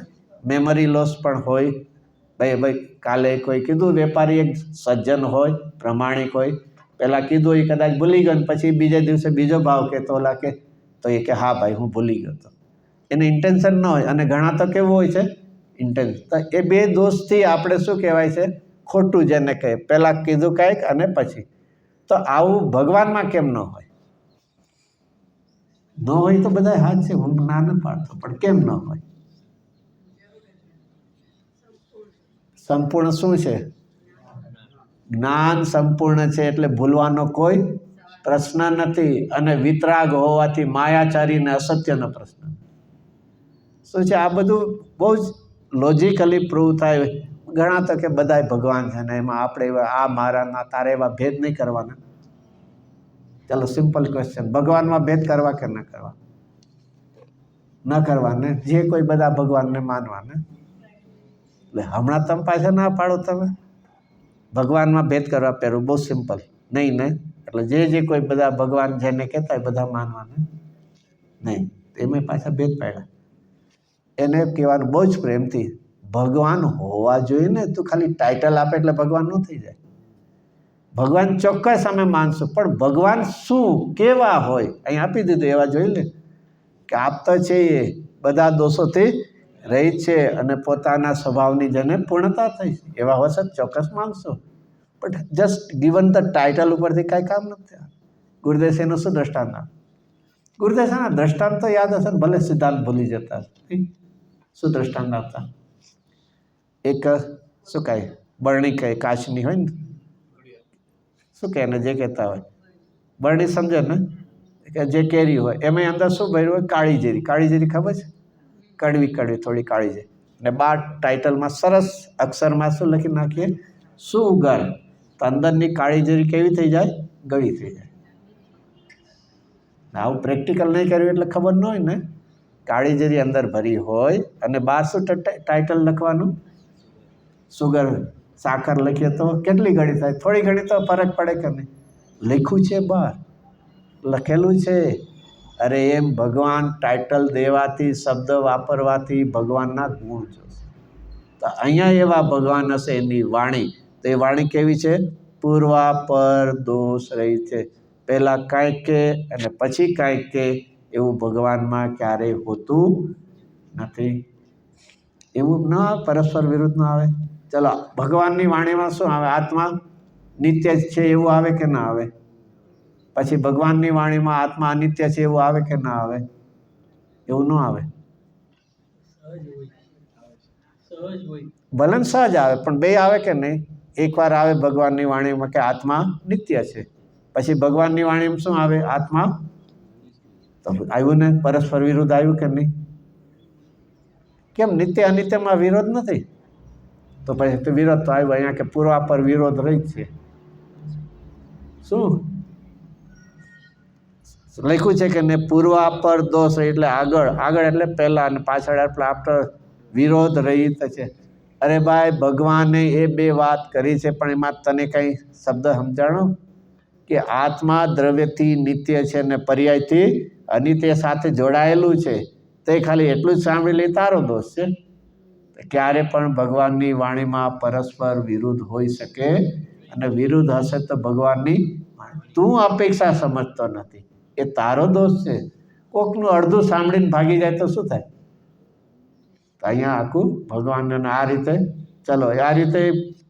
મેમરી લોસ પણ હોય. ભાઈ કાલે કોઈ કીધું, વેપારી એક સજ્જન હોય, પ્રમાણિક હોય, પહેલાં કીધું એ કદાચ ભૂલી ગયો ને પછી બીજે દિવસે બીજો ભાવ કહેતો ઓલા કે, તો એ કે હા ભાઈ હું ભૂલી ગયો હતો. એને ઇન્ટેન્શન ન હોય. અને ઘણા તો કેવું હોય છે, ઇન્ટેન્શન. તો એ બે દોષથી આપણે શું કહેવાય છે? ખોટું જેને કહે, પહેલાં કીધું કાંઈક અને પછી. તો આવું ભગવાનમાં કેમ ન હોય? ન હોય તો બધા હાથ છે, હું ના ન પાડતો, પણ કેમ ન હોય? સંપૂર્ણ શું છે? જ્ઞાન સંપૂર્ણ છે એટલે ભૂલવાનો કોઈ પ્રશ્ન નથી. અને વિતરાગ હોવાથી માયાચારી અને અસત્યનો પ્રશ્ન. શું છે? આ બધું બહુ જ લોજિકલી પ્રૂવ થાય. ઘણા તો કે બધાય ભગવાન છે ને એમાં આપણે આ મારાના તારે એવા ભેદ નહીં કરવાના. ચાલો સિમ્પલ ક્વેશ્ચન, ભગવાનમાં ભેદ કરવા કે ન કરવા? ન કરવાને. જે કોઈ બધા ભગવાનને માનવાને. એટલે હમણાં તમે પાછા ના પાડો. તમે ભગવાનમાં ભેદ કરવા પહેરું, બહુ સિમ્પલ. નહીં ને, એટલે જે કોઈ બધા ભગવાન જેને કહેતા હોય બધા માનવાને નહીં. એમાં પાછા ભેદ પાડ્યા. એને કહેવાનું બહુ જ પ્રેમથી, ભગવાન હોવા જોઈએ ને. તું ખાલી ટાઇટલ આપે એટલે ભગવાન ન થઈ જાય. ભગવાન ચોક્કસ અમે માનશું, પણ ભગવાન શું કેવા હોય અહીં આપી દીધું એવા જોઈ લે કે આપ તો છે એ બધા દોષોથી રહિત છે અને પોતાના સ્વભાવની જેને પૂર્ણતા થઈ છે એવા હશે ચોક્કસ માનશું. But just given the title ઉપરથી કાંઈ કામ નથી. ગુરુદેવસિંહનું શું દ્રષ્ટાંત? ગુરુદેવસિંહના દ્રષ્ટાંત તો યાદ હશે ને, ભલે સિદ્ધાંત ભૂલી જતા. શું દ્રષ્ટાંત આપતા? એક શું કહે, બરણી કહે, કાચની હોય ને, શું કહે ને, જે કહેતા હોય બરણી, સમજે ને, કે જે કેરી હોય એમાં અંદર શું ભર્યું હોય? કાળી જીરી. કાળી જીરી ખબર છે? કડવી થોડી કાળી જીરી. અને બાર ટાઇટલમાં સરસ અક્ષરમાં શું લખી નાખીએ? સુગર. તો અંદરની કાળી જીરી કેવી થઈ જાય? ગળી થઈ જાય. આવું પ્રેક્ટિકલ નહીં કર્યું એટલે ખબર ન હોય ને. કાળી જીરી અંદર ભરી હોય અને બહાર શું ટાઇટલ લખવાનું? સુગર. સાકર લખીએ તો કેટલી ઘડી થાય? થોડી ઘણી તો ફરક પડે કે નહીં? લખ્યું છે બહાર, લખેલું છે. અરે એમ ભગવાન ટાઇટલ દેવાથી, શબ્દ વાપરવાથી ભગવાનના ગુણ જોશે. તો અહીંયા એવા ભગવાન હશે એની વાણી. તો એ વાણી કેવી છે? પૂર્વા પર દોષ રહી છે. પહેલાં કાંઈક કે અને પછી કાંઈક કે, એવું ભગવાનમાં ક્યારેય હોતું નથી. એવું ન આવે, પરસ્પર વિરુદ્ધ ન આવે. ચલો ભગવાનની વાણીમાં શું આવે? આત્મા નિત્ય છે એવું આવે કે ના આવે? પછી ભગવાનની વાણીમાં આત્મા અનિત્ય છે એવું આવે કે ના આવે? એવું ન આવે. ભલે સહજ આવે, પણ બે આવે કે નહીં? એકવાર આવે ભગવાનની વાણીમાં કે આત્મા નિત્ય છે, પછી ભગવાનની વાણીમાં શું આવે? આત્મા. તો આવ્યું ને, પરસ્પર વિરુદ્ધ આવ્યું કે નહીં? કેમ? નિત્ય અનિત્યમાં વિરોધ નથી. તો પછી વિરોધ તો આવ્યો અહીંયા કે પૂર્વા પર વિરોધ રહી છે. શું લખ્યું છે કે ને? પૂર્વા પર દોષ એટલે આગળ એટલે પહેલા અને પાછળ એટલે આફ્ટર. વિરોધ રહિત છે. અરે ભાઈ ભગવાને એ બે વાત કરી છે, પણ એમાં તને કંઈ શબ્દ સમજાણો કે આત્મા દ્રવ્યથી નિત્ય છે ને પર્યાયથી અનિત્ય સાથે જોડાયેલું છે? તે ખાલી એટલું જ સાંભળી લે તારો દોષ છે. ક્યારે પણ ભગવાનની વાણીમાં પરસ્પર વિરુદ્ધ હોઈ શકે, અને વિરુદ્ધ હશે તો ભગવાનની તું અપેક્ષા સમજતો નથી, એ તારો દોષ છે. કોકનું અડધું સાંભળીને ભાગી જાય તો શું થાય? તો અહીંયા આખું ભગવાનને આ રીતે ચલો આ રીતે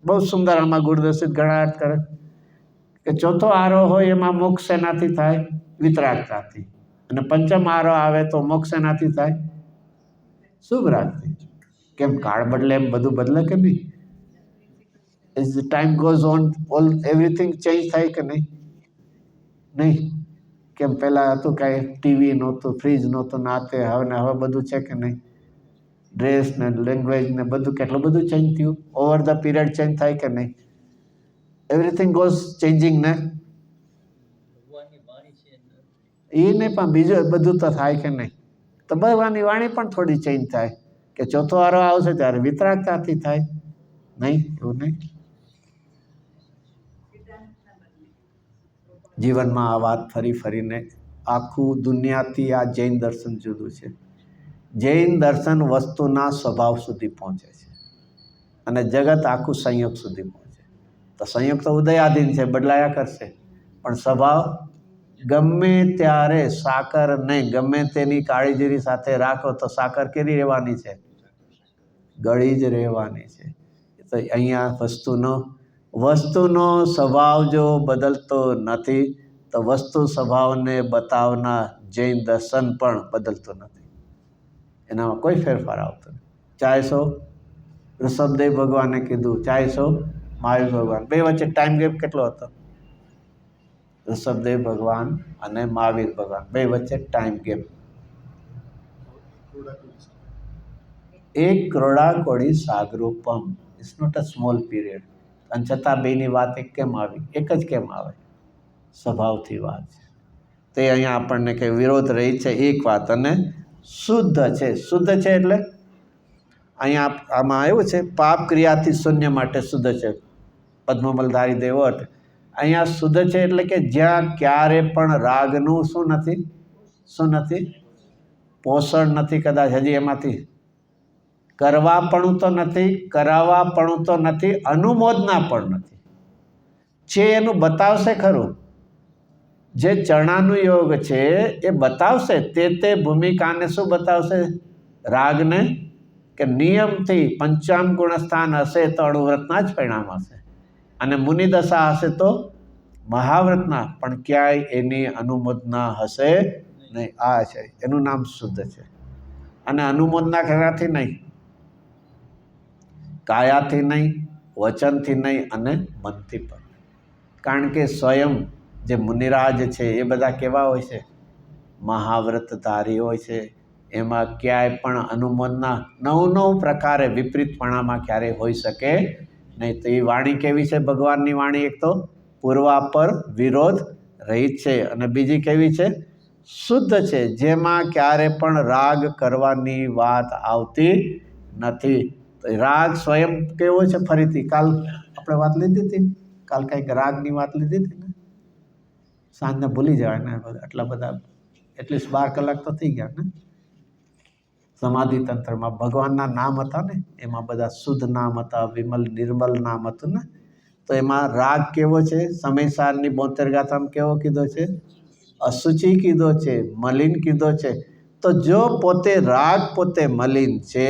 બહુ સુંદર આમાં ગુરુદર્શિત ઘણા અર્થ કરે કે ચોથો આરો હોય એમાં મોક્ષ શેનાથી થાય? વિતરાગતાથી. અને પંચમ આરો આવે તો મોક્ષ શેનાથી થાય? શુભ રાગથી. કેમ કાળ બદલે એમ બધું બદલે કે નહીં? As the time goes on all everything change થાય કે નહીં? નહીં. કેમ પહેલાં હતું કાંઈ ટીવી નહોતું, ફ્રીજ નહોતું, નાતે હવે બધું છે કે નહીં? ડ્રેસ ને લેંગ્વેજ ને બધું કેટલું બધું ચેન્જ થયું. ઓવર ધ પીરિયડ ચેન્જ થાય કે નહીં? એવરીથિંગ ગોઝ ચેન્જિંગ ને એ નહીં, પણ બીજું બધું તો થાય કે નહીં? તો ભગવાનની વાણી પણ થોડી ચેન્જ થાય કે ચોથો વારો આવશે ત્યારે વિતરાગતાથી થાય. નહીં, એવું નહીં. જીવનમાં આ વાત ફરી ફરીને આખું દુનિયાથી આ જૈન દર્શન જુદું છે. જૈન દર્શન વસ્તુના સ્વભાવ સુધી પહોંચે છે અને જગત આખું સંયોગ સુધી પહોંચે. તો સંયોગ તો ઉદયાધીન છે, બદલાયા કરશે, પણ સ્વભાવ ગમે ત્યારે સાકર નહીં, ગમે તેની કાળીજીરી સાથે રાખો તો સાકર કેવી રહેવાની છે? ગળી જ રહેવાની છે. તો અહીંયા વસ્તુનો સ્વભાવ જો બદલતો નથી તો વસ્તુ સ્વભાવને બતાવનાર જૈન દર્શન પણ બદલતું નથી. એનામાં કોઈ ફેરફાર આવતો નથી. ચાહે સો ઋષભદેવ ભગવાને કીધું, ચાહે સો મહાવીર ભગવાન, બે વચ્ચે ટાઈમ ગેપ કેટલો હતો? ઋષભદેવ ભગવાન અને મહાવીર ભગવાન બે વચ્ચે ટાઈમ ગેપ 1 કરોડા સાગરોપમ. It's not a small period. અને છતાં બેની વાત એક કેમ આવી? એક જ કેમ આવે? સ્વભાવથી વાત છે. તે અહીંયા આપણને કે વિરોધ રહી છે એક વાત, અને શુદ્ધ છે. શુદ્ધ છે એટલે અહીંયા આમાં આવ્યું છે પાપ ક્રિયાથી શૂન્ય માટે શુદ્ધ છે. પદ્મમલધારી દેવો હતો. અહીંયા શુદ્ધ છે એટલે કે જ્યાં ક્યારે પણ રાગનું શું નથી? પોષણ નથી. કદાચ હજી એમાંથી કરવાપણું તો નથી, કરાવવાપણું તો નથી, અનુમોદના પણ નથી. છે એનું બતાવશે ખરું. જે ચરણાનું યોગ છે એ બતાવશે, તે ભૂમિકાને શું બતાવશે? રાગને. કે નિયમથી પંચામ ગુણસ્થાન હશે તો અણુવ્રતના જ પરિણામ હશે, અને મુનિદશા હશે તો મહાવ્રતના, પણ ક્યાંય એની અનુમોદના હશે નહીં. આ છે એનું નામ શુદ્ધ છે. અને અનુમોદના કરવાથી નહીં, કાયાથી નહીં, વચનથી નહીં, અને મનથી પણ. કારણ કે સ્વયં જે મુનિરાજ છે એ બધા કેવા હોય છે? મહાવ્રતધારી હોય છે. એમાં ક્યાંય પણ અનુમોદના 9 પ્રકારે વિપરીતપણામાં ક્યારેય હોઈ શકે નહીં. તો એ વાણી કેવી છે? ભગવાનની વાણી એક તો પૂર્વાપર વિરોધ રહિત છે, અને બીજી કેવી છે? શુદ્ધ છે, જેમાં ક્યારે પણ રાગ કરવાની વાત આવતી નથી. તો રાગ સ્વયં કેવો છે? ફરીથી કાલ આપણે વાત લીધી હતી, કાલ કંઈક રાગની વાત લીધી હતી ને, સાંજને ભૂલી જવાય ને, આટલા બધા એટલીસ્ટ 12 કલાક તો થઈ ગયા ને. સમાધિ તંત્રમાં ભગવાનના નામ હતા ને, એમાં બધા શુદ્ધ નામ હતા, વિમલ નિર્મલ નામ હતું ને. તો એમાં રાગ કેવો છે? સમયસારની 72 ગાથામાં કેવો કીધો છે? અશુચિ કીધો છે, મલિન કીધો છે. તો જો પોતે રાગ પોતે મલિન છે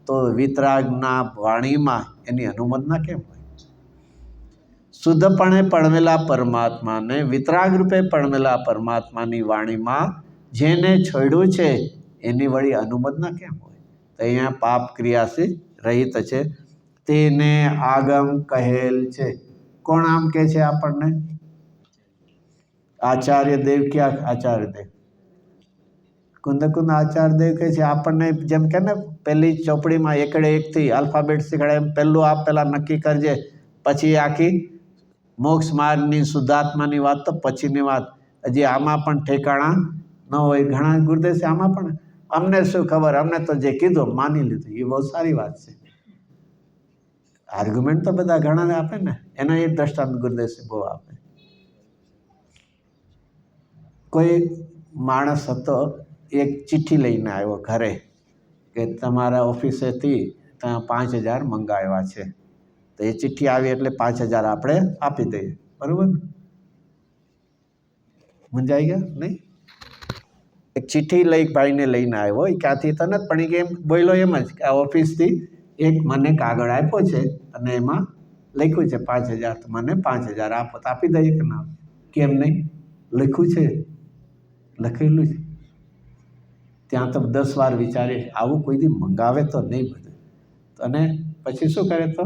તો વિતરાગના વાણીમાં એની અનુમોદના કેમ હોય? શુદ્ધપણે પરમેલા પરમાત્માને, વિતરાગ રૂપે પરમેલા પરમાત્માની વાણીમાં જેને છોડ્યું છે એની વળી અનુમોદના કેમ હોય? તો અહીંયા પાપ ક્રિયાથી રહિત છે. તેને આગમ કહેલ છે. કોણ આમ કહે છે આપણને? આચાર્ય દેવ. ક્યાં આચાર્ય દેવ? કુંદ આચાર્ય દેવ કહે છે આપણને, જેમ કે ને પહેલી ચોપડીમાં એકડે એકથી આલ્ફાબેટ શીખવાડે એમ પહેલું આપ પહેલાં નક્કી કરજે, પછી આખી મોક્ષ માર્ગની શુદ્ધાત્માની વાત તો પછીની વાત. હજી આમાં પણ ઠેકાણા ન હોય. ઘણા ગુરુદેવ છે આમાં પણ અમને શું ખબર, અમને તો જે કીધું માની લીધું. એ બહુ સારી વાત છે. આર્ગ્યુમેન્ટ તો બધા ઘણાને આપે ને, એના એક દ્રષ્ટાંત ગુરુદેવ બહુ આપે. કોઈ માણસ હતો, એક ચિઠ્ઠી લઈને આવ્યો ઘરે કે તમારા ઓફિસેથી ત્યાં 5000 મંગાવ્યા છે. તો એ ચિઠ્ઠી આવી એટલે 5000 આપણે આપી દઈએ, બરાબર ને? મૂંઝાઈ ગયા નહીં? એક ચિઠ્ઠી લઈ ભાઈને લઈને આવ્યો, એ ક્યાંથી તો નથી, પણ એ એમ બોલ્યો એમ જ કે આ ઓફિસથી એક મને કાગળ આપ્યો છે અને એમાં લખ્યું છે 5000, તો મને 5000 આપો તો આપી દઈએ કે ના? કેમ નહીં? લખ્યું છે, લખેલું છે. ત્યાં તો 10 વાર વિચારે આવું કોઈ દી મંગાવે તો નહીં બધું. અને પછી શું કરે? તો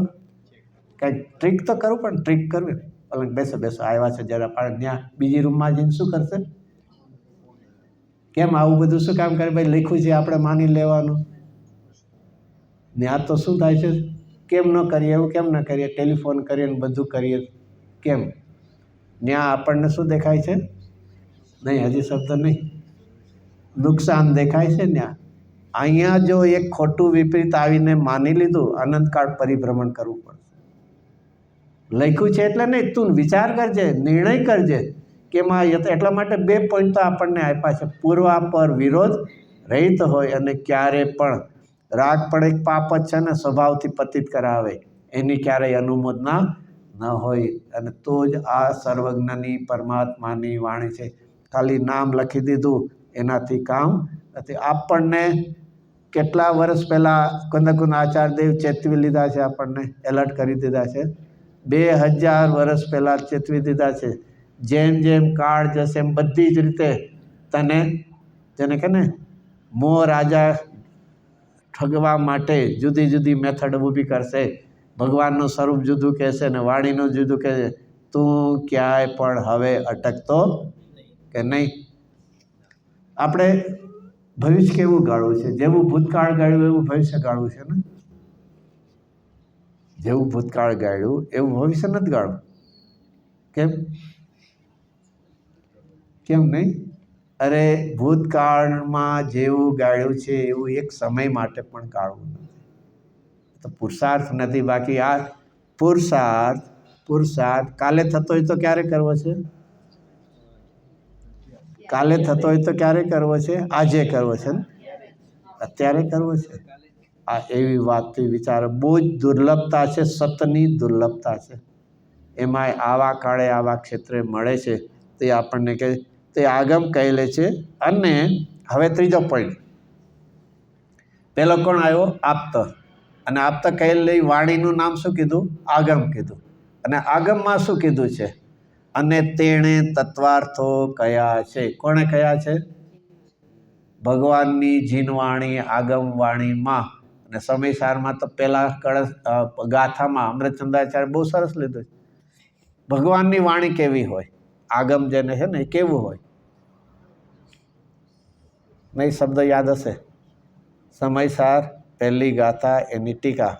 કાંઈ ટ્રીક તો કરું, પણ ટ્રીક કરવી ને પલંગ બેસો આવ્યા છે જરા પણ ત્યાં બીજી રૂમમાં જઈને શું કરશે? કેમ આવું બધું શું કામ કરે? ભાઈ લખ્યું છે આપણે માની લેવાનું. ત્યાં તો શું થાય છે? કેમ ન કરીએ? એવું કેમ ન કરીએ? ટેલિફોન કરીએ ને બધું કરીએ, કેમ? ત્યાં આપણને શું દેખાય છે? નહીં, હજી શબ્દ નહીં, નુકસાન દેખાય છે ત્યાં. અહીંયા જો એક ખોટું વિપરીત આવીને માની લીધું, અનંતકાળ પરિભ્રમણ કરવું પડશે. લખ્યું છે એટલે નહીં, તું વિચાર કરજે, નિર્ણય કરજે કે એટલા માટે 2 પોઈન્ટ તો આપણને આપ્યા છે. પૂર્વાપર વિરોધ રહિત હોય અને ક્યારે પણ રાગ પણ એક પાપ જ છે ને, સ્વભાવથી પતિત કરાવે, એની ક્યારેય અનુમોદના ન હોય. અને તો જ આ સર્વજ્ઞની પરમાત્માની વાણી છે. ખાલી નામ લખી દીધું એનાથી કામ નથી. આપણને કેટલા વર્ષ પહેલાં કુંદકુંદ આચાર્યદેવ ચેતવી લીધા છે, આપણને એલર્ટ કરી દીધા છે. 2000 વર્ષ પહેલાં ચેતવી દીધા છે. જેમ જેમ કાળ જશે એમ બધી જ રીતે તને જેને કે ને મોહ રાજા ઠગવા માટે જુદી જુદી મેથડ ઊભી કરશે. ભગવાનનું સ્વરૂપ જુદું કહેશે ને વાણીનું જુદું કહેશે. તું ક્યાંય પણ હવે અટકતો કે નહીં. આપણે ભવિષ્ય કેવું ગાળવું છે? જેવું ભૂતકાળ ગાળ્યું એવું ભવિષ્ય ગાળવું છે ને. જેવું ભૂતકાળ ગાળ્યું એવું ભવિષ્ય નથી ગાળવું. કેમ? કેમ નહીં? અરે ભૂતકાળમાં જેવું ગાળ્યું છે એવું એક સમય માટે પણ ગાળવું નથી. તો પુરુષાર્થ નથી. બાકી આ પુરુષાર્થ કાલે થતો હોય તો ક્યારે કરવો છે? કાલે થતો હોય તો ક્યારે કરવો છે? આજે કરવો છે ને, અત્યારે કરવો છે. આ એવી વાતથી વિચારો. બહુ જ દુર્લભતા છે, સતની દુર્લભતા છે. એમાંય આવા કાળે આવા ક્ષેત્રે મળે છે તે આપણને કહે તે આગમ કહેલે છે. અને હવે ત્રીજો પોઈન્ટ. પહેલો કોણ આવ્યો? આપત. અને આપત કહેલી વાણીનું નામ શું કીધું? આગમ કીધું. અને આગમમાં શું કીધું છે? અને તેણે તત્વાર્થો કયા છે. કોણે કયા છે? ભગવાનની જીનવાણી આગમવાણીમાં. અને સમયસારમાં તો પહેલાં ગાથામાં અમૃતચંદ્રાચાર્ય બહુ સરસ લીધું છે. ભગવાનની વાણી કેવી હોય? આગમ જેને છે ને એ કેવું હોય? નહીં, શબ્દ યાદ હશે. સમયસાર પહેલી ગાથા એની ટીકા.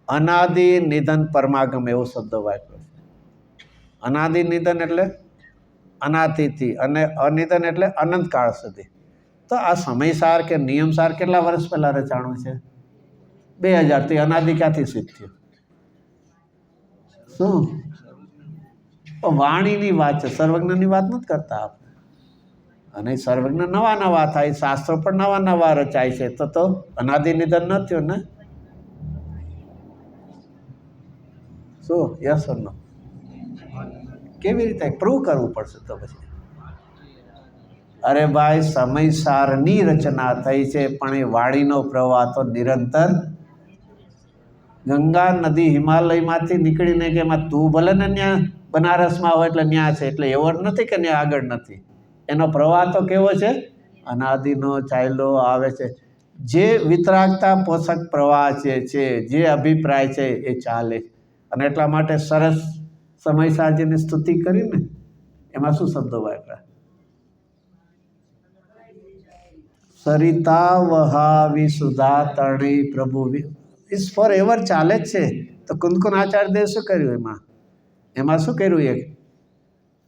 અનાદિ નિધન પરમાગમ એવો શબ્દ વાપર્યો છે. અનાદિ નિધન એટલે અનાદિથી, અને અનિધન એટલે અનંતકાળ સુધી. તો આ સમયસાર કે નિયમસાર કેટલા વર્ષ પહેલાં રચાણું છે? 2000થી. અનાદિ ક્યાંથી સિદ્ધ થયું? શું? વાણીની વાત છે, સર્વજ્ઞની વાત નથી કરતા આપણે. અને સર્વજ્ઞ નવા નવા થાય, શાસ્ત્રો પણ નવા નવા રચાય છે. તો અનાદિ નિધન ન થયું ને? શું? યસ ઓર નો? કેવી રીતે પ્રૂવ કરવું પડશે તો પછી? અરે ભાઈ, સમયસારની રચના થઈ છે, પણ એ વાણીનો પ્રવાહ તો નિરંતર. ગંગા નદી હિમાલયમાંથી નીકળીને કે એમાં તું ભલે ને ત્યાં બનારસમાં હોય એટલે ત્યાં છે, એટલે એવો નથી કે ત્યાં આગળ નથી. એનો પ્રવાહ તો કેવો છે? અનાદિનો ચાલ્યો આવે છે. જે વિતરાગતા પોષક પ્રવાહ છે, જે અભિપ્રાય છે એ ચાલે. અને એટલા માટે સરસ સમયસારજીની સ્તુતિ કરીને એમાં શું શબ્દો વાપર્યા? સરિતા વહાવી સુધા તરણી પ્રભુ ઇઝ ફોર એવર ચાલે જ છે. તો કુંદકુંદ આચાર્યદેવ શું કર્યું? એમાં શું કર્યું? એક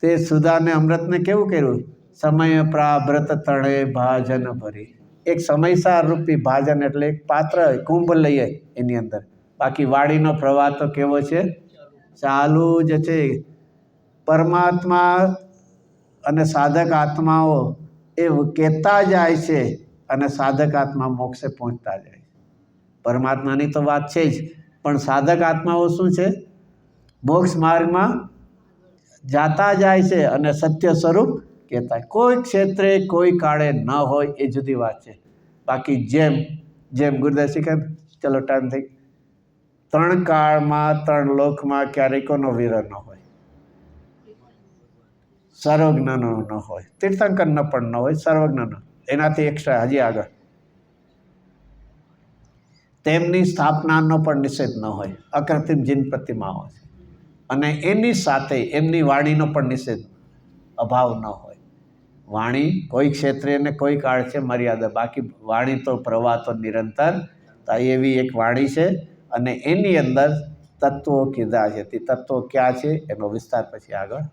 તે સુધાને અમૃતને કેવું કર્યું? સમય પ્રાવ્રત તળે ભાજન ભરી. એક સમયસાર રૂપી ભાજન એટલે એક પાત્ર કુંભ લઈએ એની અંદર. બાકી વાડીનો પ્રવાહ તો કેવો છે? ચાલુ જ છે. પરમાત્મા અને સાધક આત્માઓ એ કહેતા જાય છે અને સાધક આત્મા મોક્ષે પહોંચતા જાય છે. પરમાત્માની તો વાત છે જ, પણ સાધક આત્માઓ શું છે? મોક્ષ માર્ગમાં જાતા જાય છે અને સત્ય સ્વરૂપ કહેતા. કોઈ ક્ષેત્રે કોઈ કાળે ન હોય એ જુદી વાત છે. બાકી જેમ ગુરુદેવ શીખે, ચલો ટાઈમ થઈ, 3 કાળમાં 3 લોકમાં ક્યારેય કોનો વિરહ ન હોય, સર્વજ્ઞનો ન હોય, તીર્થંકરનો પણ ન હોય, સર્વજ્ઞનો, એનાથી એક્સ્ટ્રા હજી આગળ તેમની સ્થાપનાનો પણ નિષેધ ન હોય, અકૃત્રિમ જીન પ્રતિમાઓ છે, અને એની સાથે એમની વાણીનો પણ નિષેધ, અભાવ ન હોય. વાણી કોઈ ક્ષેત્રે ને કોઈ કાળ છે મર્યાદા, બાકી વાણી તો પ્રવાહ તો નિરંતર. તો એવી એક વાણી છે અને એની અંદર તત્વો કીધા છે. તે તત્વો ક્યાં છે એનો વિસ્તાર પછી આગળ